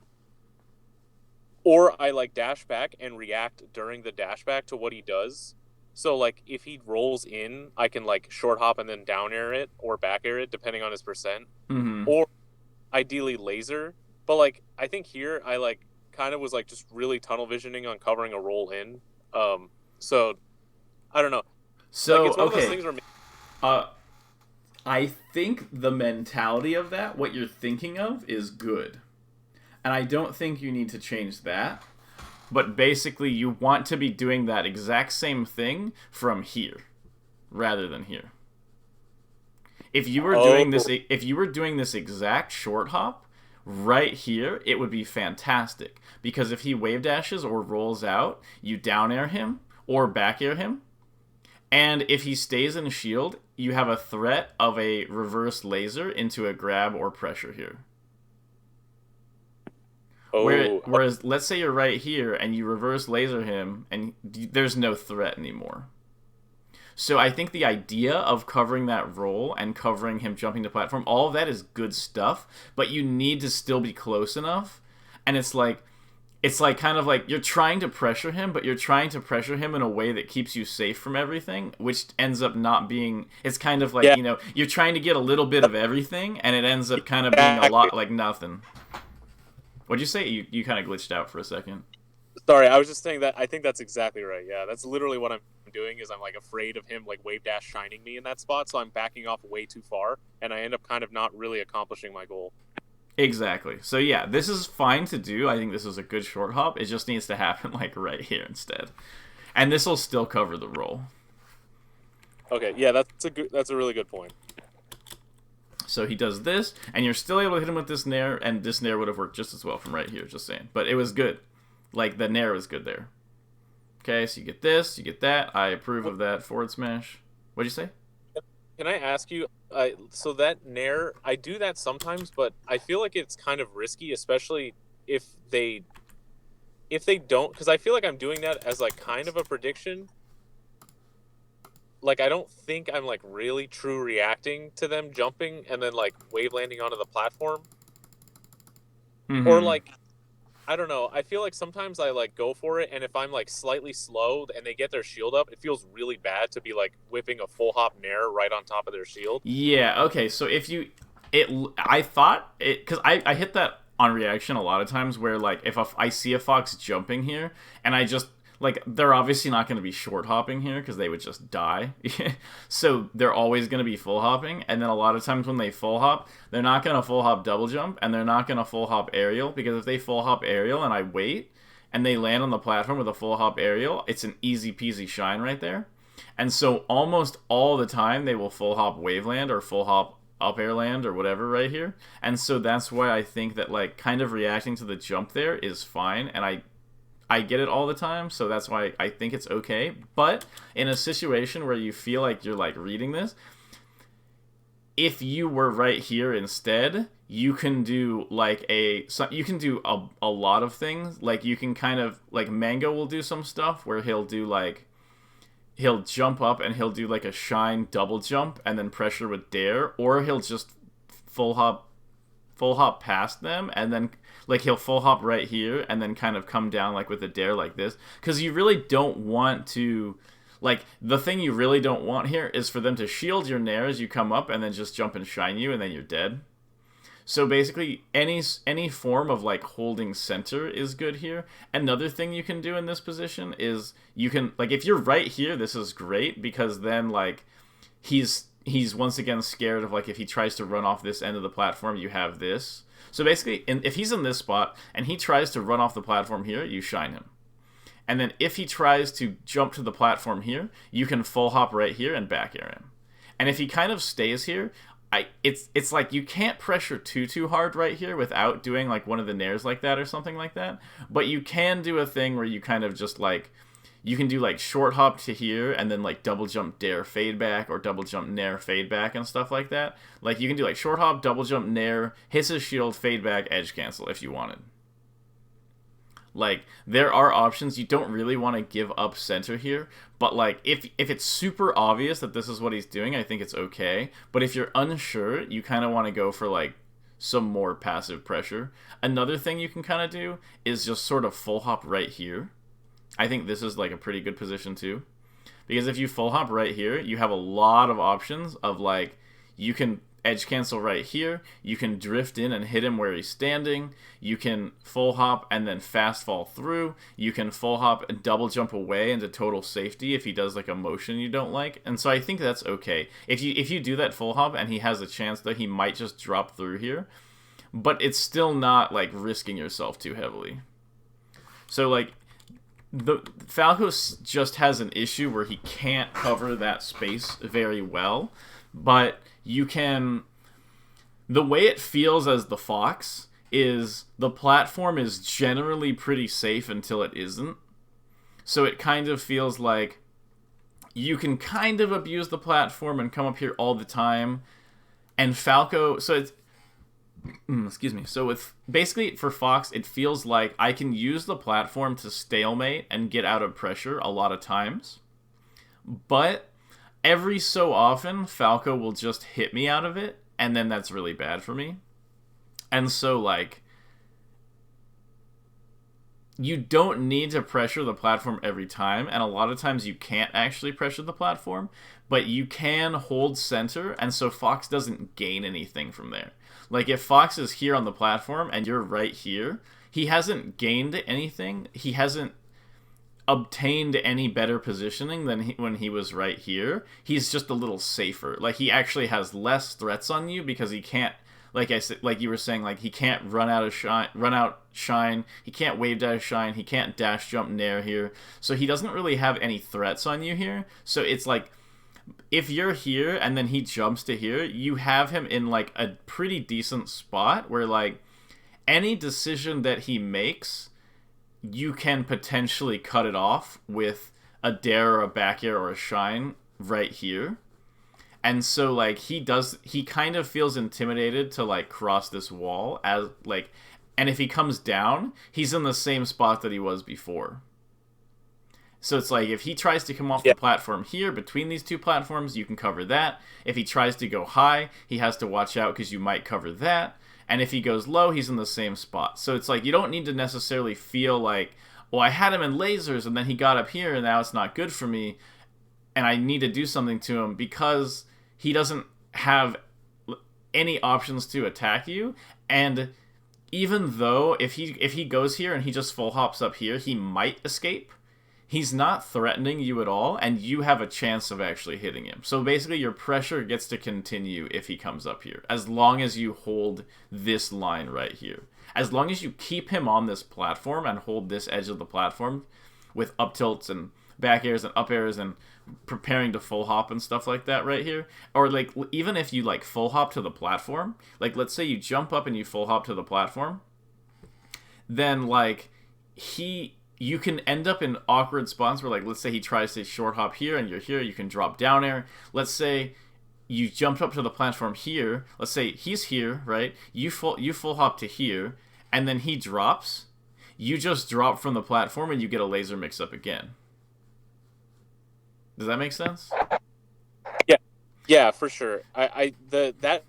Or I like dash back and react during the dash back to what he does. So like if he rolls in, I can like short hop and then down air it or back air it depending on his percent. Or ideally laser. But like I think here I like kind of was like just really tunnel visioning on covering a roll in. So I don't know. So like, it's one okay. Of those things where I think the mentality of that, what you're thinking of, is good. And I don't think you need to change that. But basically, you want to be doing that exact same thing from here, rather than here. If you were doing this exact short hop right here, it would be fantastic. Because if he wave dashes or rolls out, you down air him or back air him. And if he stays in shield, you have a threat of a reverse laser into a grab or pressure here. Whereas, let's say you're right here and you reverse laser him, and there's no threat anymore. So I think the idea of covering that roll and covering him jumping the platform, all of that is good stuff, but you need to still be close enough. And it's like kind of like you're trying to pressure him, but you're trying to pressure him in a way that keeps you safe from everything, which ends up not being... It's kind of like, you're trying to get a little bit of everything, and it ends up kind of being a lot like nothing. What'd you say? You kind of glitched out for a second. Sorry, I was just saying that I think that's exactly right. Yeah, that's literally what I'm doing is I'm like afraid of him like wave dash shining me in that spot, so I'm backing off way too far, and I end up kind of not really accomplishing my goal. Exactly. So yeah, this is fine to do. I think this is a good short hop. It just needs to happen like right here instead. And this will still cover the roll. Okay, yeah, that's a really good point. So he does this, and you're still able to hit him with this nair, and this nair would have worked just as well from right here, just saying. But it was good. Like, the nair was good there. Okay, so you get this, you get that. I approve of that forward smash. What'd you say? Can I ask you, so that nair, I do that sometimes, but I feel like it's kind of risky, especially if they don't, because I feel like I'm doing that as like kind of a prediction. Like I don't think I'm like really true reacting to them jumping and then like wave landing onto the platform. Or like, I don't know. I feel like sometimes I like go for it, and if I'm like slightly slow and they get their shield up, it feels really bad to be like whipping a full hop nair right on top of their shield. Yeah. Okay. So I thought it, because I hit that on reaction a lot of times where like if I see a fox jumping here and I just like, they're obviously not going to be short hopping here because they would just die. So they're always going to be full hopping. And then a lot of times when they full hop, they're not going to full hop double jump, and they're not going to full hop aerial, because if they full hop aerial and I wait and they land on the platform with a full hop aerial, it's an easy peasy shine right there. And so almost all the time they will full hop waveland or full hop up air land or whatever right here. And so that's why I think that like kind of reacting to the jump there is fine, and I get it all the time, so that's why I think it's okay. But in a situation where you feel like you're like reading this, if you were right here instead, you can do like you can do a lot of things. Like you can kind of like Mango will do some stuff where he'll do like he'll jump up and he'll do like a shine double jump and then pressure with dare, or he'll just full hop past them and then like he'll full hop right here and then kind of come down like with a dare like this, because you really don't want to like the thing you really don't want here is for them to shield your nair as you come up and then just jump and shine you and then you're dead. So basically any form of like holding center is good here. Another thing you can do in this position is you can like if you're right here, this is great because then like he's once again scared of like if he tries to run off this end of the platform, you have this. So basically if he's in this spot and he tries to run off the platform here, you shine him. And then if he tries to jump to the platform here, you can full hop right here and back air him. And if he kind of stays here, it's like you can't pressure too hard right here without doing like one of the nairs like that or something like that. But you can do a thing where you kind of just like you can do like short hop to here and then like double jump dare fade back or double jump nair fade back and stuff like that. Like you can do like short hop, double jump nair, hits his shield, fade back, edge cancel if you wanted. Like there are options. You don't really want to give up center here, but like if it's super obvious that this is what he's doing, I think it's okay. But if you're unsure, you kind of want to go for like some more passive pressure. Another thing you can kind of do is just sort of full hop right here. I think this is like a pretty good position too, because if you full hop right here, you have a lot of options of like you can edge cancel right here, you can drift in and hit him where he's standing, you can full hop and then fast fall through, you can full hop and double jump away into total safety if he does like a motion you don't like. And so I think that's okay. If you do that full hop and he has a chance that he might just drop through here, but it's still not like risking yourself too heavily. So like the Falco just has an issue where he can't cover that space very well, but you can... The way it feels as the Fox is the platform is generally pretty safe until it isn't. So it kind of feels like you can kind of abuse the platform and come up here all the time. And Falco... So it's... excuse me. So with basically for Fox, it feels like I can use the platform to stalemate and get out of pressure a lot of times. But every so often, Falco will just hit me out of it, and then that's really bad for me. And so, like, you don't need to pressure the platform every time, and a lot of times you can't actually pressure the platform, but you can hold center, and so Fox doesn't gain anything from there. Like, if Fox is here on the platform, and you're right here, he hasn't gained anything. He hasn't obtained any better positioning than when he was right here. He's just a little safer. Like, he actually has less threats on you because he can't, like I said, like you were saying, like he can't run out shine, he can't wave dash shine, he can't dash jump nair here. So he doesn't really have any threats on you here. So it's like if you're here and then he jumps to here, you have him in like a pretty decent spot where like any decision that he makes, you can potentially cut it off with a dare or a back air or a shine right here. And so like he kind of feels intimidated to like cross this wall as like, and if he comes down, he's in the same spot that he was before. So it's like if he tries to come off the platform here between these two platforms, you can cover that. If he tries to go high, he has to watch out because you might cover that. And if he goes low, he's in the same spot. So it's like you don't need to necessarily feel like, well, I had him in lasers and then he got up here and now it's not good for me and I need to do something to him, because he doesn't have any options to attack you. And even though if he goes here and he just full hops up here, he might escape. He's not threatening you at all, and you have a chance of actually hitting him. So basically your pressure gets to continue if he comes up here, as long as you hold this line right here. As long as you keep him on this platform and hold this edge of the platform with up tilts and back airs and up airs and preparing to full hop and stuff like that right here. Or like even if you like full hop to the platform, like let's say you jump up and you full hop to the platform, then like you can end up in awkward spots where, like, let's say he tries to short hop here and you're here, you can drop down air. Let's say you jumped up to the platform here. Let's say he's here, right? You full hop to here, and then he drops. You just drop from the platform and you get a laser mix up again. Does that make sense? Yeah, for sure. That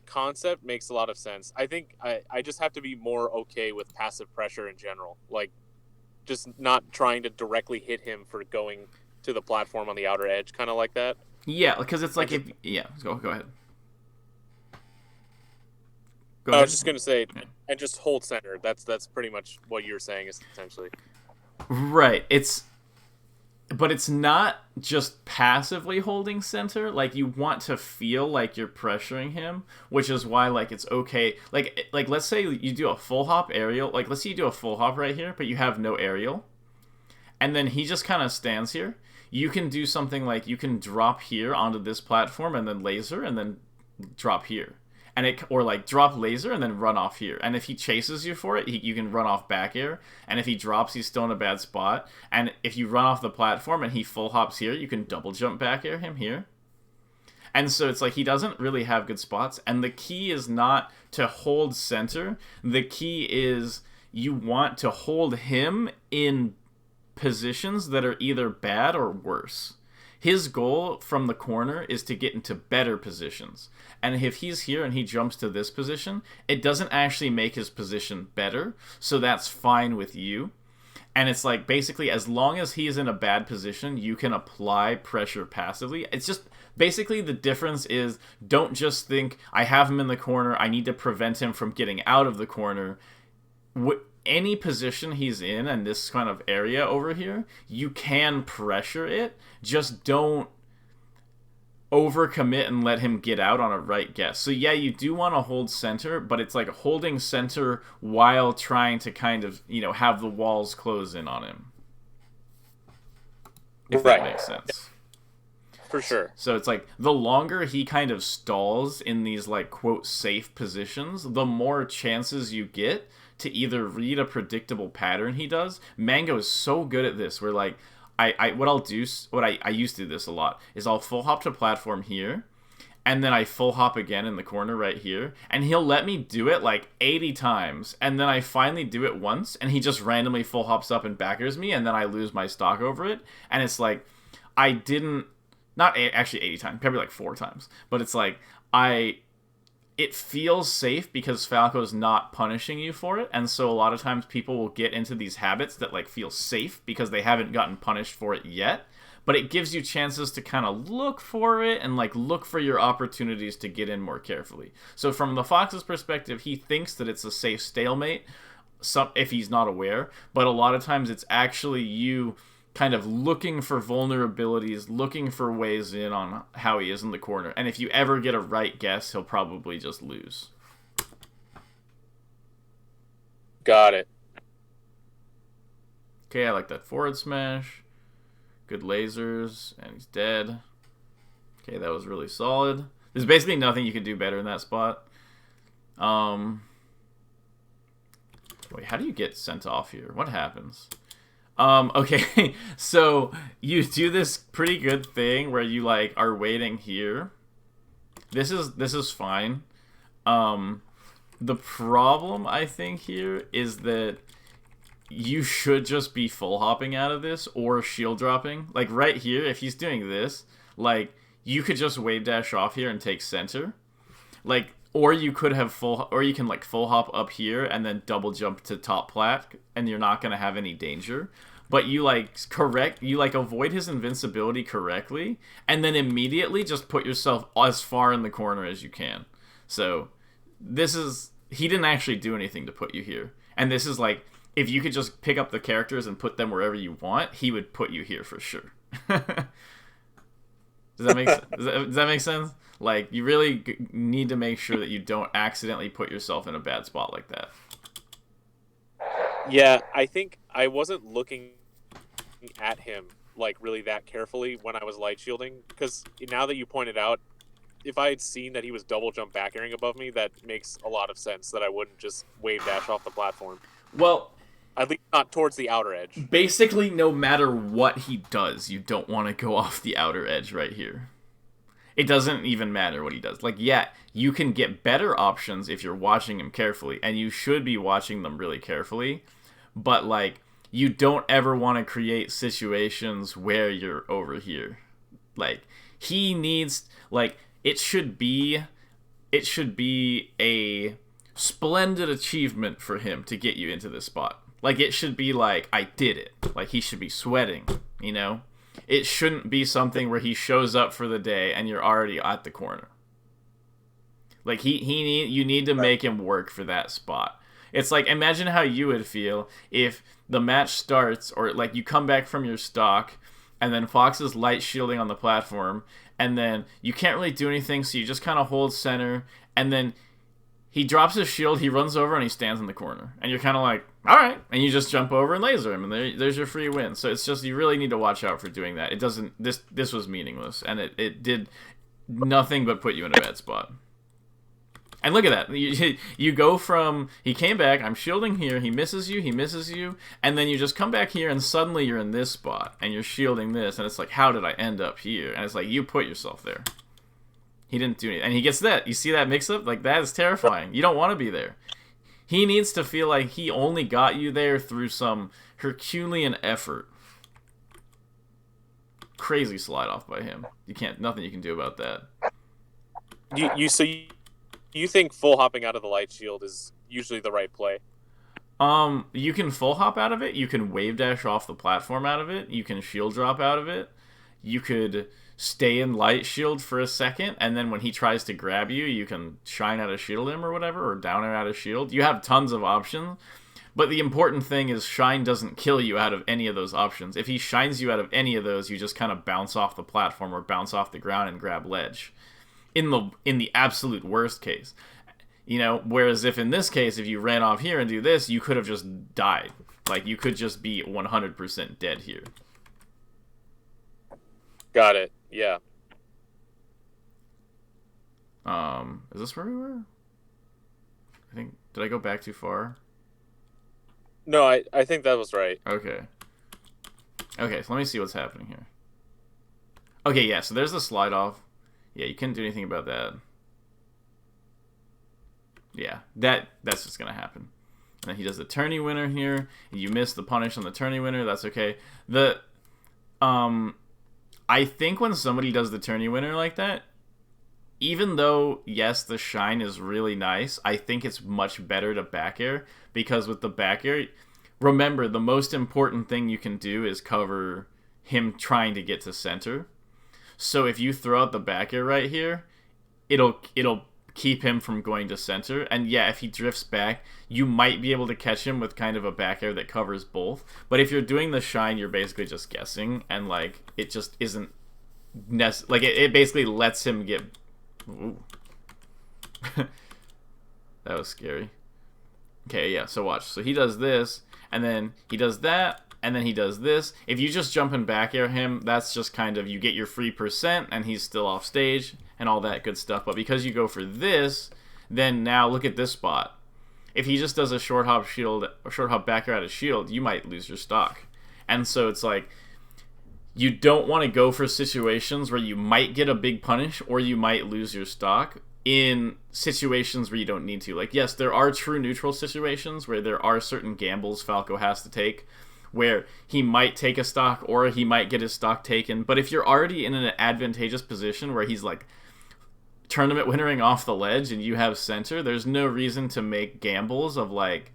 concept makes a lot of sense. I think I just have to be more okay with passive pressure in general. Like, just not trying to directly hit him for going to the platform on the outer edge, kind of like that. Yeah, because it's like go ahead. I was just gonna say, and just hold center. That's pretty much what you're saying, essentially. Right. But it's not just passively holding center. Like, you want to feel like you're pressuring him, which is why, like, it's okay. Like let's say you do a full hop aerial. Like, let's say you do a full hop right here, but you have no aerial. And then he just kind of stands here. You can do something like you can drop here onto this platform and then laser and then drop here. Or like drop laser and then run off here. And if he chases you for it, you can run off back air. And if he drops, he's still in a bad spot. And if you run off the platform and he full hops here, you can double jump back air him here. And so it's like he doesn't really have good spots. And the key is not to hold center. The key is you want to hold him in positions that are either bad or worse. His goal from the corner is to get into better positions. And if he's here and he jumps to this position, it doesn't actually make his position better. So that's fine with you. And it's like, basically, as long as he is in a bad position, you can apply pressure passively. It's just, basically, the difference is, don't just think, I have him in the corner, I need to prevent him from getting out of the corner. Any position he's in and this kind of area over here, you can pressure it. Just don't overcommit and let him get out on a right guess. So yeah, you do want to hold center, but it's like holding center while trying to kind of, have the walls close in on him. If that makes sense. For sure. So it's like, the longer he kind of stalls in these, like, quote, safe positions, the more chances you get to either read a predictable pattern he does. Mango is so good at this, where, like, I used to do this a lot, is I'll full hop to platform here, and then I full hop again in the corner right here, and he'll let me do it, like, 80 times, and then I finally do it once, and he just randomly full hops up and backers me, and then I lose my stock over it, and it's like, I didn't, not actually 80 times, probably like 4 times, but it's like, it feels safe because Falco's not punishing you for it, and so a lot of times people will get into these habits that, like, feel safe because they haven't gotten punished for it yet, but it gives you chances to kind of look for it and, like, look for your opportunities to get in more carefully. So from the Fox's perspective, he thinks that it's a safe stalemate, if he's not aware, but a lot of times it's actually you kind of looking for vulnerabilities, looking for ways in on how he is in the corner. And if you ever get a right guess, he'll probably just lose. Got it. Okay, I like that forward smash. Good lasers, and he's dead. Okay, that was really solid. There's basically nothing you can do better in that spot. Wait, how do you get sent off here? What happens? Okay, so you do this pretty good thing where you, like, are waiting here. This is fine. The problem, I think, here is that you should just be full hopping out of this or shield dropping. Like, right here, if he's doing this, like, you could just wave dash off here and take center. Like, or you could have you can, like, full hop up here and then double jump to top plat, and you're not going to have any danger. But you, like, avoid his invincibility correctly, and then immediately just put yourself as far in the corner as you can. So, he didn't actually do anything to put you here. And this is, like, if you could just pick up the characters and put them wherever you want, he would put you here for sure. Does that make sense? Like, you really need to make sure that you don't accidentally put yourself in a bad spot like that. Yeah, I think I wasn't looking at him, like, really that carefully when I was light shielding, because now that you pointed out, if I had seen that he was double jump back airing above me, that makes a lot of sense that I wouldn't just wave dash off the platform. Well, at least not towards the outer edge. Basically, no matter what he does, you don't want to go off the outer edge right here. It doesn't even matter what he does. Like, yeah, you can get better options if you're watching him carefully, and you should be watching them really carefully. But, like, you don't ever want to create situations where you're over here. Like, he needs, like, it should be a splendid achievement for him to get you into this spot. Like, it should be like, I did it. Like, he should be sweating, you know? It shouldn't be something where he shows up for the day and you're already at the corner. Like, you need to make him work for that spot. It's like, imagine how you would feel if the match starts, or like you come back from your stock and then Fox is light shielding on the platform, and then you can't really do anything, so you just kind of hold center, and then he drops his shield, he runs over, and he stands in the corner. And you're kind of like, all right. And you just jump over and laser him, and there's your free win. So it's just, you really need to watch out for doing that. It doesn't, this was meaningless, and it did nothing but put you in a bad spot. And look at that. You go from, he came back, I'm shielding here, he misses you, and then you just come back here, and suddenly you're in this spot, and you're shielding this, and it's like, how did I end up here? And it's like, you put yourself there. He didn't do anything. And he gets that. You see that mix-up? Like, that is terrifying. You don't want to be there. He needs to feel like he only got you there through some Herculean effort. Crazy slide off by him. Nothing you can do about that. You think full hopping out of the light shield is usually the right play? You can full hop out of it. You can wave dash off the platform out of it. You can shield drop out of it. You could stay in light shield for a second, and then when he tries to grab you, you can shine out of shield him or whatever, or down him out of shield. You have tons of options, but the important thing is shine doesn't kill you out of any of those options. If he shines you out of any of those, you just kind of bounce off the platform or bounce off the ground and grab ledge. In the absolute worst case. You know, whereas if in this case, if you ran off here and do this, you could have just died. Like, you could just be 100% dead here. Got it. Yeah. Is this where we were? I think, did I go back too far? No, I think that was right. Okay. Okay, so let me see what's happening here. Okay, yeah, so there's the slide off. Yeah, you couldn't do anything about that. Yeah, that's just gonna happen. And then he does the tourney winner here. You miss the punish on the tourney winner. That's okay. I think when somebody does the tourney winner like that, even though, yes, the shine is really nice, I think it's much better to back air, because with the back air, remember, the most important thing you can do is cover him trying to get to center. So if you throw out the back air right here, it'll keep him from going to center. And yeah, if he drifts back, you might be able to catch him with kind of a back air that covers both. But if you're doing the shine, you're basically just guessing, and like it just isn't like it basically lets him get. Ooh. That was scary. Okay, yeah. So watch. So he does this, and then he does that, and then he does this. If you just jump and back air him, that's just kind of, you get your free %, and he's still off stage, and all that good stuff. But because you go for this, then now look at this spot. If he just does a short hop shield, or short hop back air out of shield, you might lose your stock. And so it's like, you don't want to go for situations where you might get a big punish, or you might lose your stock in situations where you don't need to. Like, yes, there are true neutral situations where there are certain gambles Falco has to take, where he might take a stock or he might get his stock taken. But if you're already in an advantageous position where he's like tournament winnering off the ledge and you have center, there's no reason to make gambles of like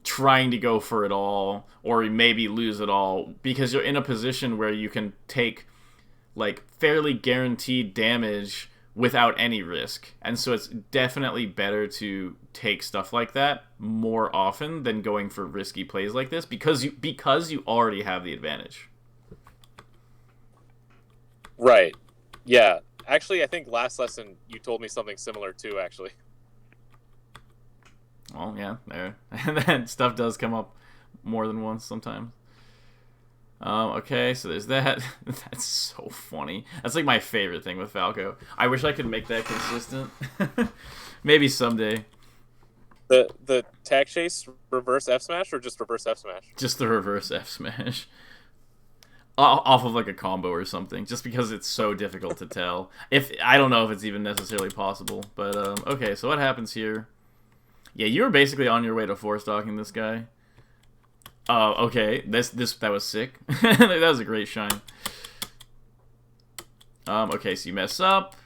trying to go for it all or maybe lose it all, because you're in a position where you can take like fairly guaranteed damage without any risk. And so it's definitely better to take stuff like that more often than going for risky plays like this, because you already have the advantage. Right. Yeah. Actually, I think last lesson you told me something similar too, actually. Well, yeah, there. And then stuff does come up more than once sometimes. Okay, so there's that. That's so funny. That's like my favorite thing with Falco. I wish I could make that consistent. Maybe someday. The tag chase reverse F smash, or just reverse F smash? Just the reverse F smash. off of like a combo or something, just because it's so difficult to tell. If I don't know if it's even necessarily possible, but okay. So what happens here? Yeah, you were basically on your way to four stalking this guy. Okay. That was sick. That was a great shine. Okay, so you mess up.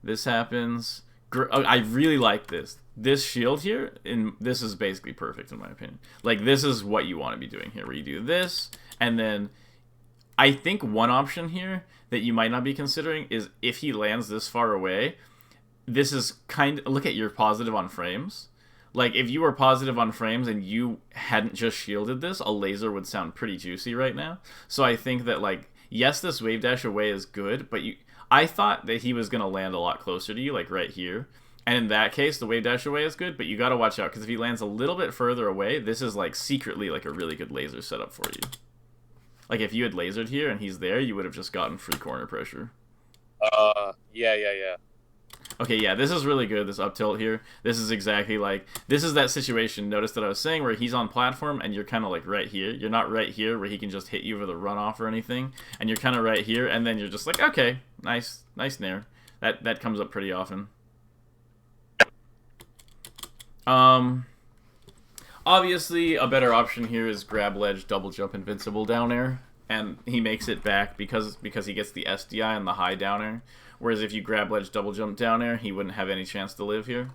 This happens. I really like this. This shield here, and this is basically perfect in my opinion. Like, this is what you want to be doing here, where you do this, and then I think one option here that you might not be considering is if he lands this far away, this is kind of, look at your positive on frames. Like, if you were positive on frames and you hadn't just shielded this, a laser would sound pretty juicy right now. So I think that, like, yes, this wave dash away is good, but I thought that he was going to land a lot closer to you, like right here. And in that case, the wave dash away is good, but you got to watch out, because if he lands a little bit further away, this is, like, secretly, like, a really good laser setup for you. Like, if you had lasered here and he's there, you would have just gotten free corner pressure. Yeah. Okay, yeah, this is really good, this up tilt here. This is exactly like, this is that situation, notice that I was saying, where he's on platform and you're kind of like right here. You're not right here where he can just hit you with a runoff or anything. And you're kind of right here, and then you're just like, okay, nice nair. That comes up pretty often. Obviously, a better option here is grab ledge, double jump, invincible down air. And he makes it back because he gets the SDI and the high down air. Whereas if you grab ledge, double jump down air, he wouldn't have any chance to live here.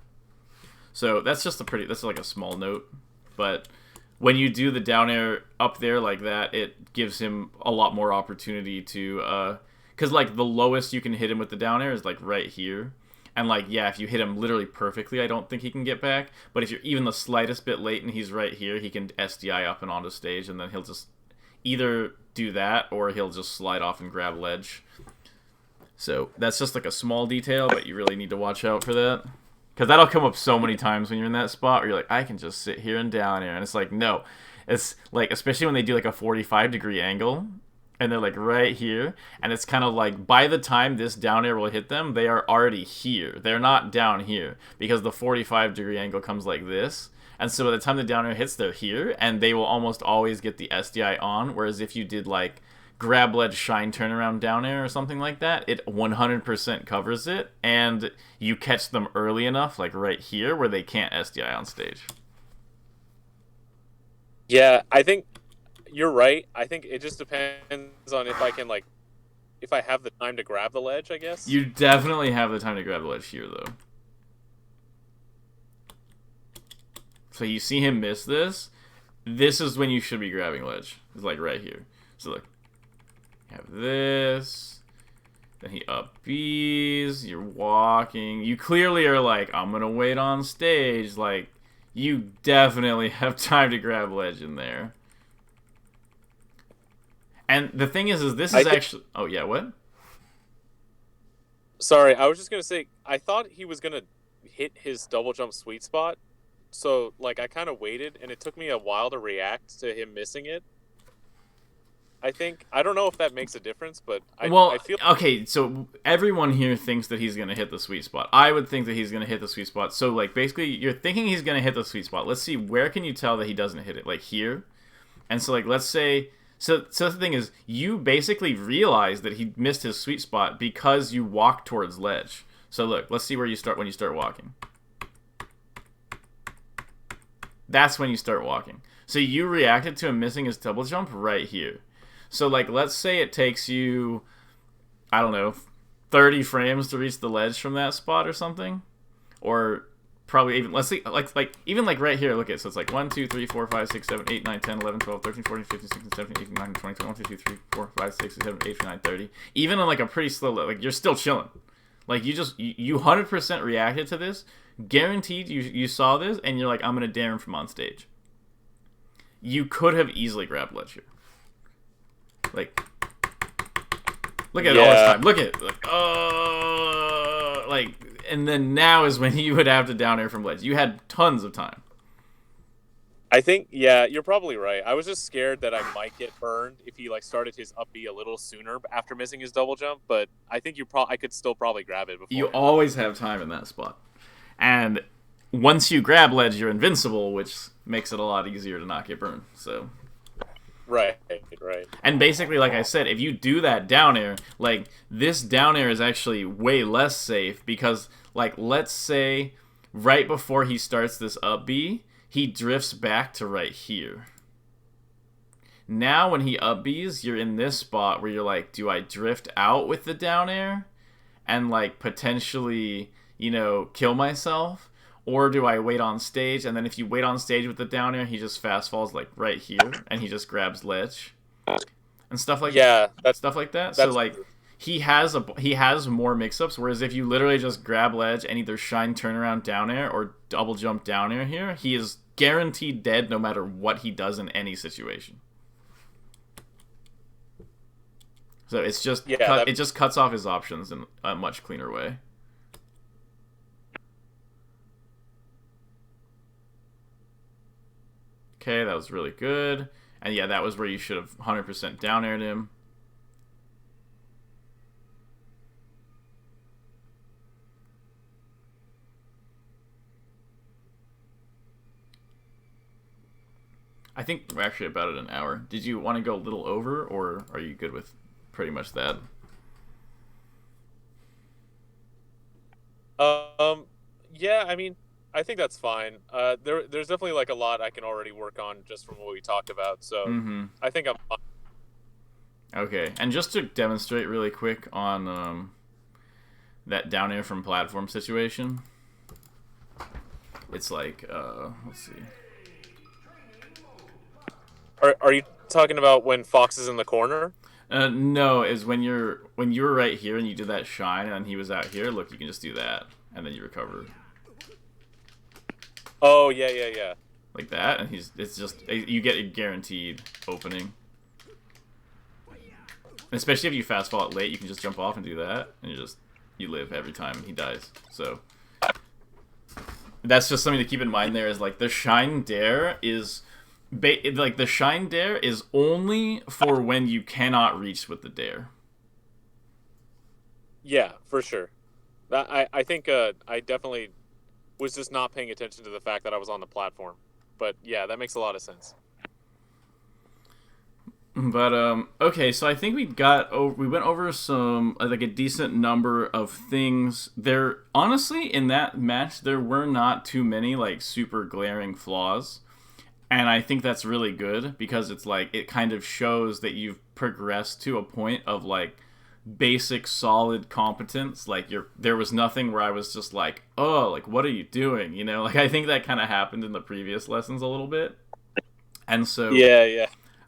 So that's just that's like a small note. But when you do the down air up there like that, it gives him a lot more opportunity to, because like the lowest you can hit him with the down air is like right here. And like, yeah, if you hit him literally perfectly, I don't think he can get back. But if you're even the slightest bit late and he's right here, he can SDI up and onto stage, and then he'll just either do that or he'll just slide off and grab ledge. So that's just like a small detail, but you really need to watch out for that. Because that'll come up so many times when you're in that spot where you're like, I can just sit here and down here. And it's like, no. It's like, especially when they do like a 45-degree angle, and they're like right here, and it's kind of like by the time this down air will hit them, they are already here. They're not down here because the 45-degree angle comes like this. And so by the time the down air hits, they're here, and they will almost always get the SDI on. Whereas if you did like grab ledge shine turnaround down air or something like that, it 100% covers it, and you catch them early enough, like right here, where they can't SDI on stage. Yeah, I think you're right. I think it just depends on if I can, like, if I have the time to grab the ledge, I guess. You definitely have the time to grab the ledge here, though. So you see him miss this. This is when you should be grabbing ledge. It's like right here. So look, you have this. Then he up B's. You're walking. You clearly are like, I'm gonna wait on stage. Like, you definitely have time to grab ledge in there. And the thing is this is actually... Oh, yeah, what? Sorry, I was just going to say, I thought he was going to hit his double jump sweet spot. So, like, I kind of waited, and it took me a while to react to him missing it. I think... I don't know if that makes a difference, but I feel... Okay, so everyone here thinks that he's going to hit the sweet spot. I would think that he's going to hit the sweet spot. So, like, basically, you're thinking he's going to hit the sweet spot. Let's see, where can you tell that he doesn't hit it? Like, here? And so, like, let's say... So the thing is, you basically realize that he missed his sweet spot because you walk towards ledge. So look, let's see where you start when you start walking. That's when you start walking. So you reacted to him missing his double jump right here. So like, let's say it takes you, I don't know, 30 frames to reach the ledge from that spot or something, or probably even, let's see, like even like right here, look at it. So it's like 1, 2, 3, 4, 5, 6, 7, 8, 9, 10, 11, 12, 13, 14, 15, 16, 17, 18, 19, 20, 21, 22, 23, 4, 5, 6, 7, 8, 9, 30. Even on like a pretty slow, like you're still chilling. Like you 100% reacted to this. Guaranteed you saw this and you're like, I'm going to dare him from on stage. You could have easily grabbed ledge here. Like, look at all this time. Look at it. Like, and then now is when you would have to down air from ledge. You had tons of time. I think, yeah, you're probably right. I was just scared that I might get burned if he like started his up B a little sooner after missing his double jump. But I think I could still probably grab it before. You always have time in that spot, and once you grab ledge, you're invincible, which makes it a lot easier to not get burned. So, Right, right. And basically, like I said, if you do that down air, like this down air is actually way less safe because, like, let's say right before he starts this up B, he drifts back to right here. Now when he up Bs, you're in this spot where you're like, do I drift out with the down air and like potentially, kill myself? Or do I wait on stage? And then if you wait on stage with the down air, he just fast falls like right here and he just grabs ledge and Yeah, stuff like that. So that's like true. he has more mix-ups, whereas if you literally just grab ledge and either shine turnaround down air or double jump down air here, he is guaranteed dead no matter what he does in any situation. So it just cuts off his options in a much cleaner way. Okay, that was really good. And yeah, that was where you should have 100% down aired him. I think we're actually about at an hour. Did you want to go a little over, or are you good with pretty much that? Yeah, I mean, I think that's fine. There's definitely like a lot I can already work on just from what we talked about. So Mm-hmm. I think I'm fine. Okay, and just to demonstrate really quick on that down air from platform situation, it's like, let's see. Are you talking about when Fox is in the corner? No, is when you were right here and you did that shine and he was out here. Look, you can just do that and then you recover Oh yeah, yeah, yeah. like that, and it's just you get a guaranteed opening. And especially if you fast fall it late, you can just jump off and do that, and you live every time he dies. So that's just something to keep in mind. There is like the shine dare is. Like the shine dare is only for when you cannot reach with the dare. Yeah, for sure. I think I definitely was just not paying attention to the fact that I was on the platform. But yeah, that makes a lot of sense. But okay, so I think we went over some like a decent number of things. There honestly in that match there were not too many like super glaring flaws. And I think that's really good because it's like it kind of shows that you've progressed to a point of like basic solid competence. Like there was nothing where I was just like, "Oh, like what are you doing?" Like I think that kind of happened in the previous lessons a little bit. And so Yeah, yeah.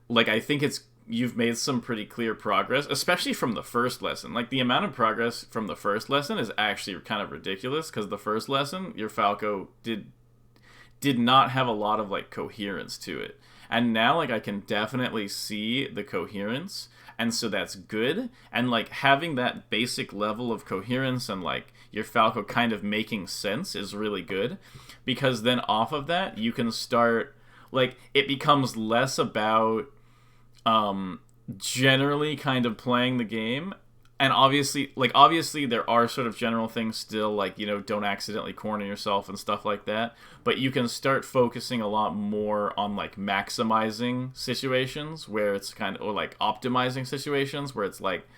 like I think you've made some pretty clear progress, especially from the first lesson. Like the amount of progress from the first lesson is actually kind of ridiculous because the first lesson your Falco did not have a lot of like coherence to it, and now like I can definitely see the coherence, and so that's good. And like having that basic level of coherence and like your Falco kind of making sense is really good, because then off of that you can start like it becomes less about generally kind of playing the game. And obviously there are sort of general things still, like, don't accidentally corner yourself and stuff like that. But you can start focusing a lot more on, like, maximizing situations where it's kind of, or, like, optimizing situations where it's, like,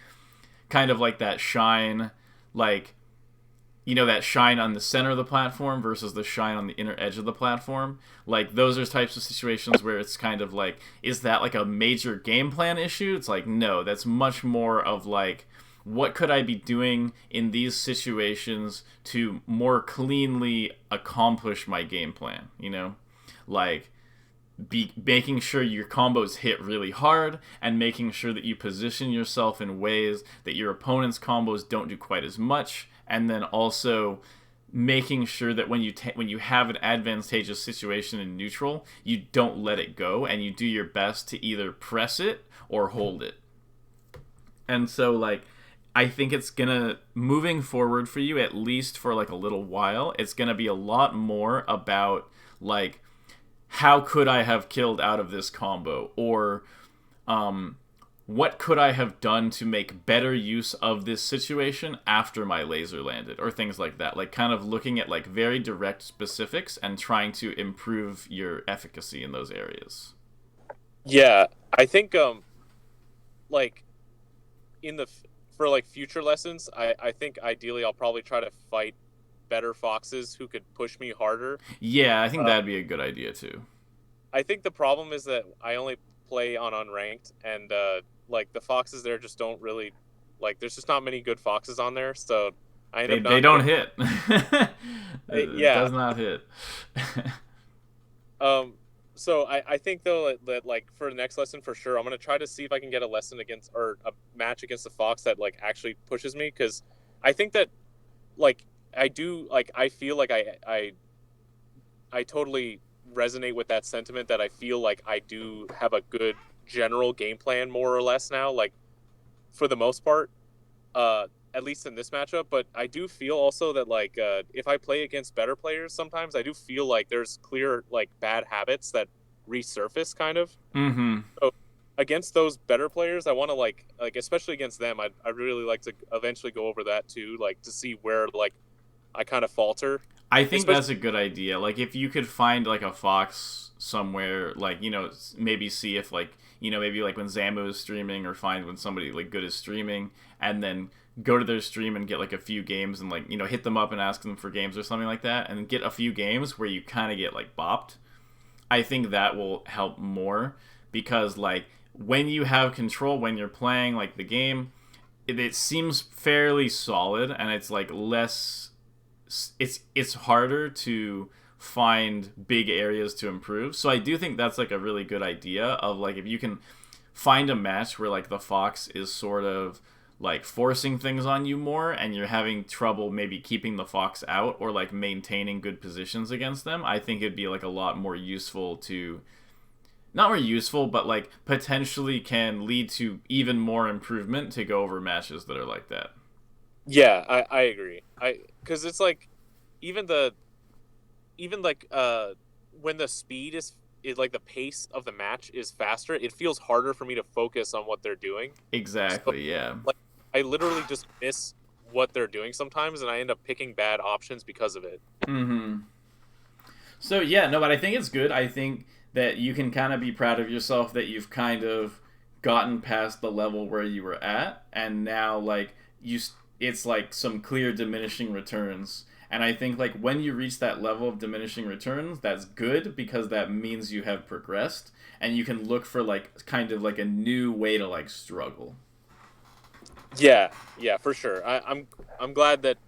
kind of like that shine, like, that shine on the center of the platform versus the shine on the inner edge of the platform. Like, those are types of situations where it's kind of like, is that, like, a major game plan issue? It's like, no, that's much more of, like, what could I be doing in these situations to more cleanly accomplish my game plan, Like, be making sure your combos hit really hard and making sure that you position yourself in ways that your opponent's combos don't do quite as much, and then also making sure that when you have an advantageous situation in neutral, you don't let it go and you do your best to either press it or hold it. And so, like, I think it's gonna, moving forward for you, at least for like a little while, it's gonna be a lot more about like, how could I have killed out of this combo, or what could I have done to make better use of this situation after my laser landed, or things like that. Like, kind of looking at like very direct specifics and trying to improve your efficacy in those areas. Yeah, I think like in the for like future lessons, I think ideally I'll probably try to fight better foxes who could push me harder. Yeah, I think Uh, that'd be a good idea too. I think the problem is that I only play on unranked, and like the foxes there just don't really like. There's just not many good foxes on there, so I end up They not don't getting. hit. It Yeah. does not hit. Um. So I think though that like for the next lesson for sure, I'm gonna try to see if I can get a lesson against or a match against the fox that like actually pushes me because I think that like I do like I feel like I totally resonate with that sentiment that I feel like I do have a good general game plan more or less now, like for the most part, at least in this matchup. But I do feel also that like if I play against better players, sometimes I do feel like there's clear like bad habits that resurface kind of. Mm-hmm. So against those better players, I want to like especially against them, I'd really like to eventually go over that too, like to see where like I kind of falter, I think especially. that's a good idea. Like if you could find like a fox somewhere, like maybe see if like maybe like when Zambo is streaming, or find when somebody like good is streaming, and then go to their stream and get like a few games, and like hit them up and ask them for games or something like that, and get a few games where you kind of get like bopped. I think that will help more, because like when you have control, when you're playing like the game, it seems fairly solid, and it's like less, it's harder to find big areas to improve. So I do think that's like a really good idea of like if you can find a match where like the fox is sort of like forcing things on you more, and you're having trouble maybe keeping the fox out or like maintaining good positions against them. I think it'd be like a lot more useful to, not more useful, but like potentially can lead to even more improvement to go over matches that are like that. Yeah, I agree. I because it's like even the even like when the speed is like the pace of the match is faster, it feels harder for me to focus on what they're doing. So Exactly, yeah. like I literally just miss what they're doing sometimes, and I end up picking bad options because of it. Mm-hmm. So yeah, no, but I think it's good. I think that you can kind of be proud of yourself that you've kind of gotten past the level where you were at, and now like it's like some clear diminishing returns. And I think like when you reach that level of diminishing returns, that's good, because that means you have progressed, and you can look for like kind of like a new way to like struggle. Yeah, yeah, for sure. I'm glad that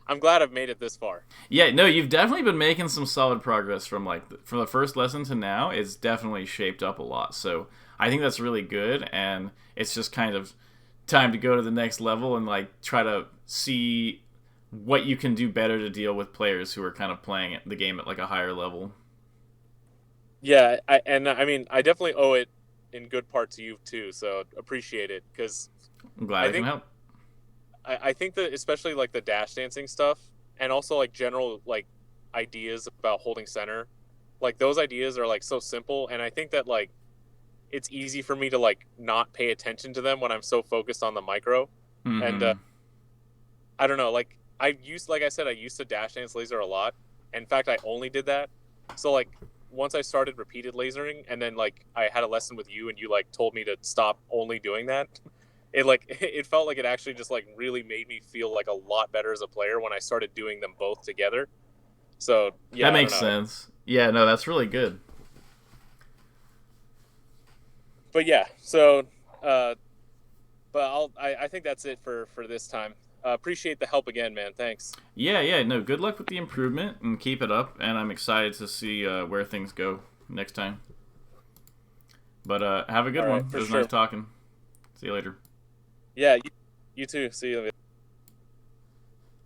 I'm glad I've made it this far. Yeah, no, you've definitely been making some solid progress from like from the first lesson to now. It's definitely shaped up a lot. So I think that's really good, and it's just kind of time to go to the next level and like try to see what you can do better to deal with players who are kind of playing the game at like a higher level. Yeah, and I mean I definitely owe it in good part to you too. So appreciate it because I'm glad I I can think help. I think that especially like the dash dancing stuff and also like general like ideas about holding center, like those ideas are like so simple, and I think that like it's easy for me to like not pay attention to them when I'm so focused on the micro. And Mm-hmm. I don't know, like like I said, I used to dash dance laser a lot. In fact, I only did that. So like once I started repeated lasering, and then like I had a lesson with you, and you like told me to stop only doing that. It like it felt like it actually just like really made me feel like a lot better as a player when I started doing them both together. So That yeah, I don't makes know, sense. Yeah, no, that's really good. but yeah. So, uh, but I think that's it for this time. Appreciate the help again, man. Thanks. Yeah, yeah, no, good luck with the improvement and keep it up. And I'm excited to see where things go next time. But have a good All right, one. It for was nice sure. talking. See you later. Yeah, you too. See you.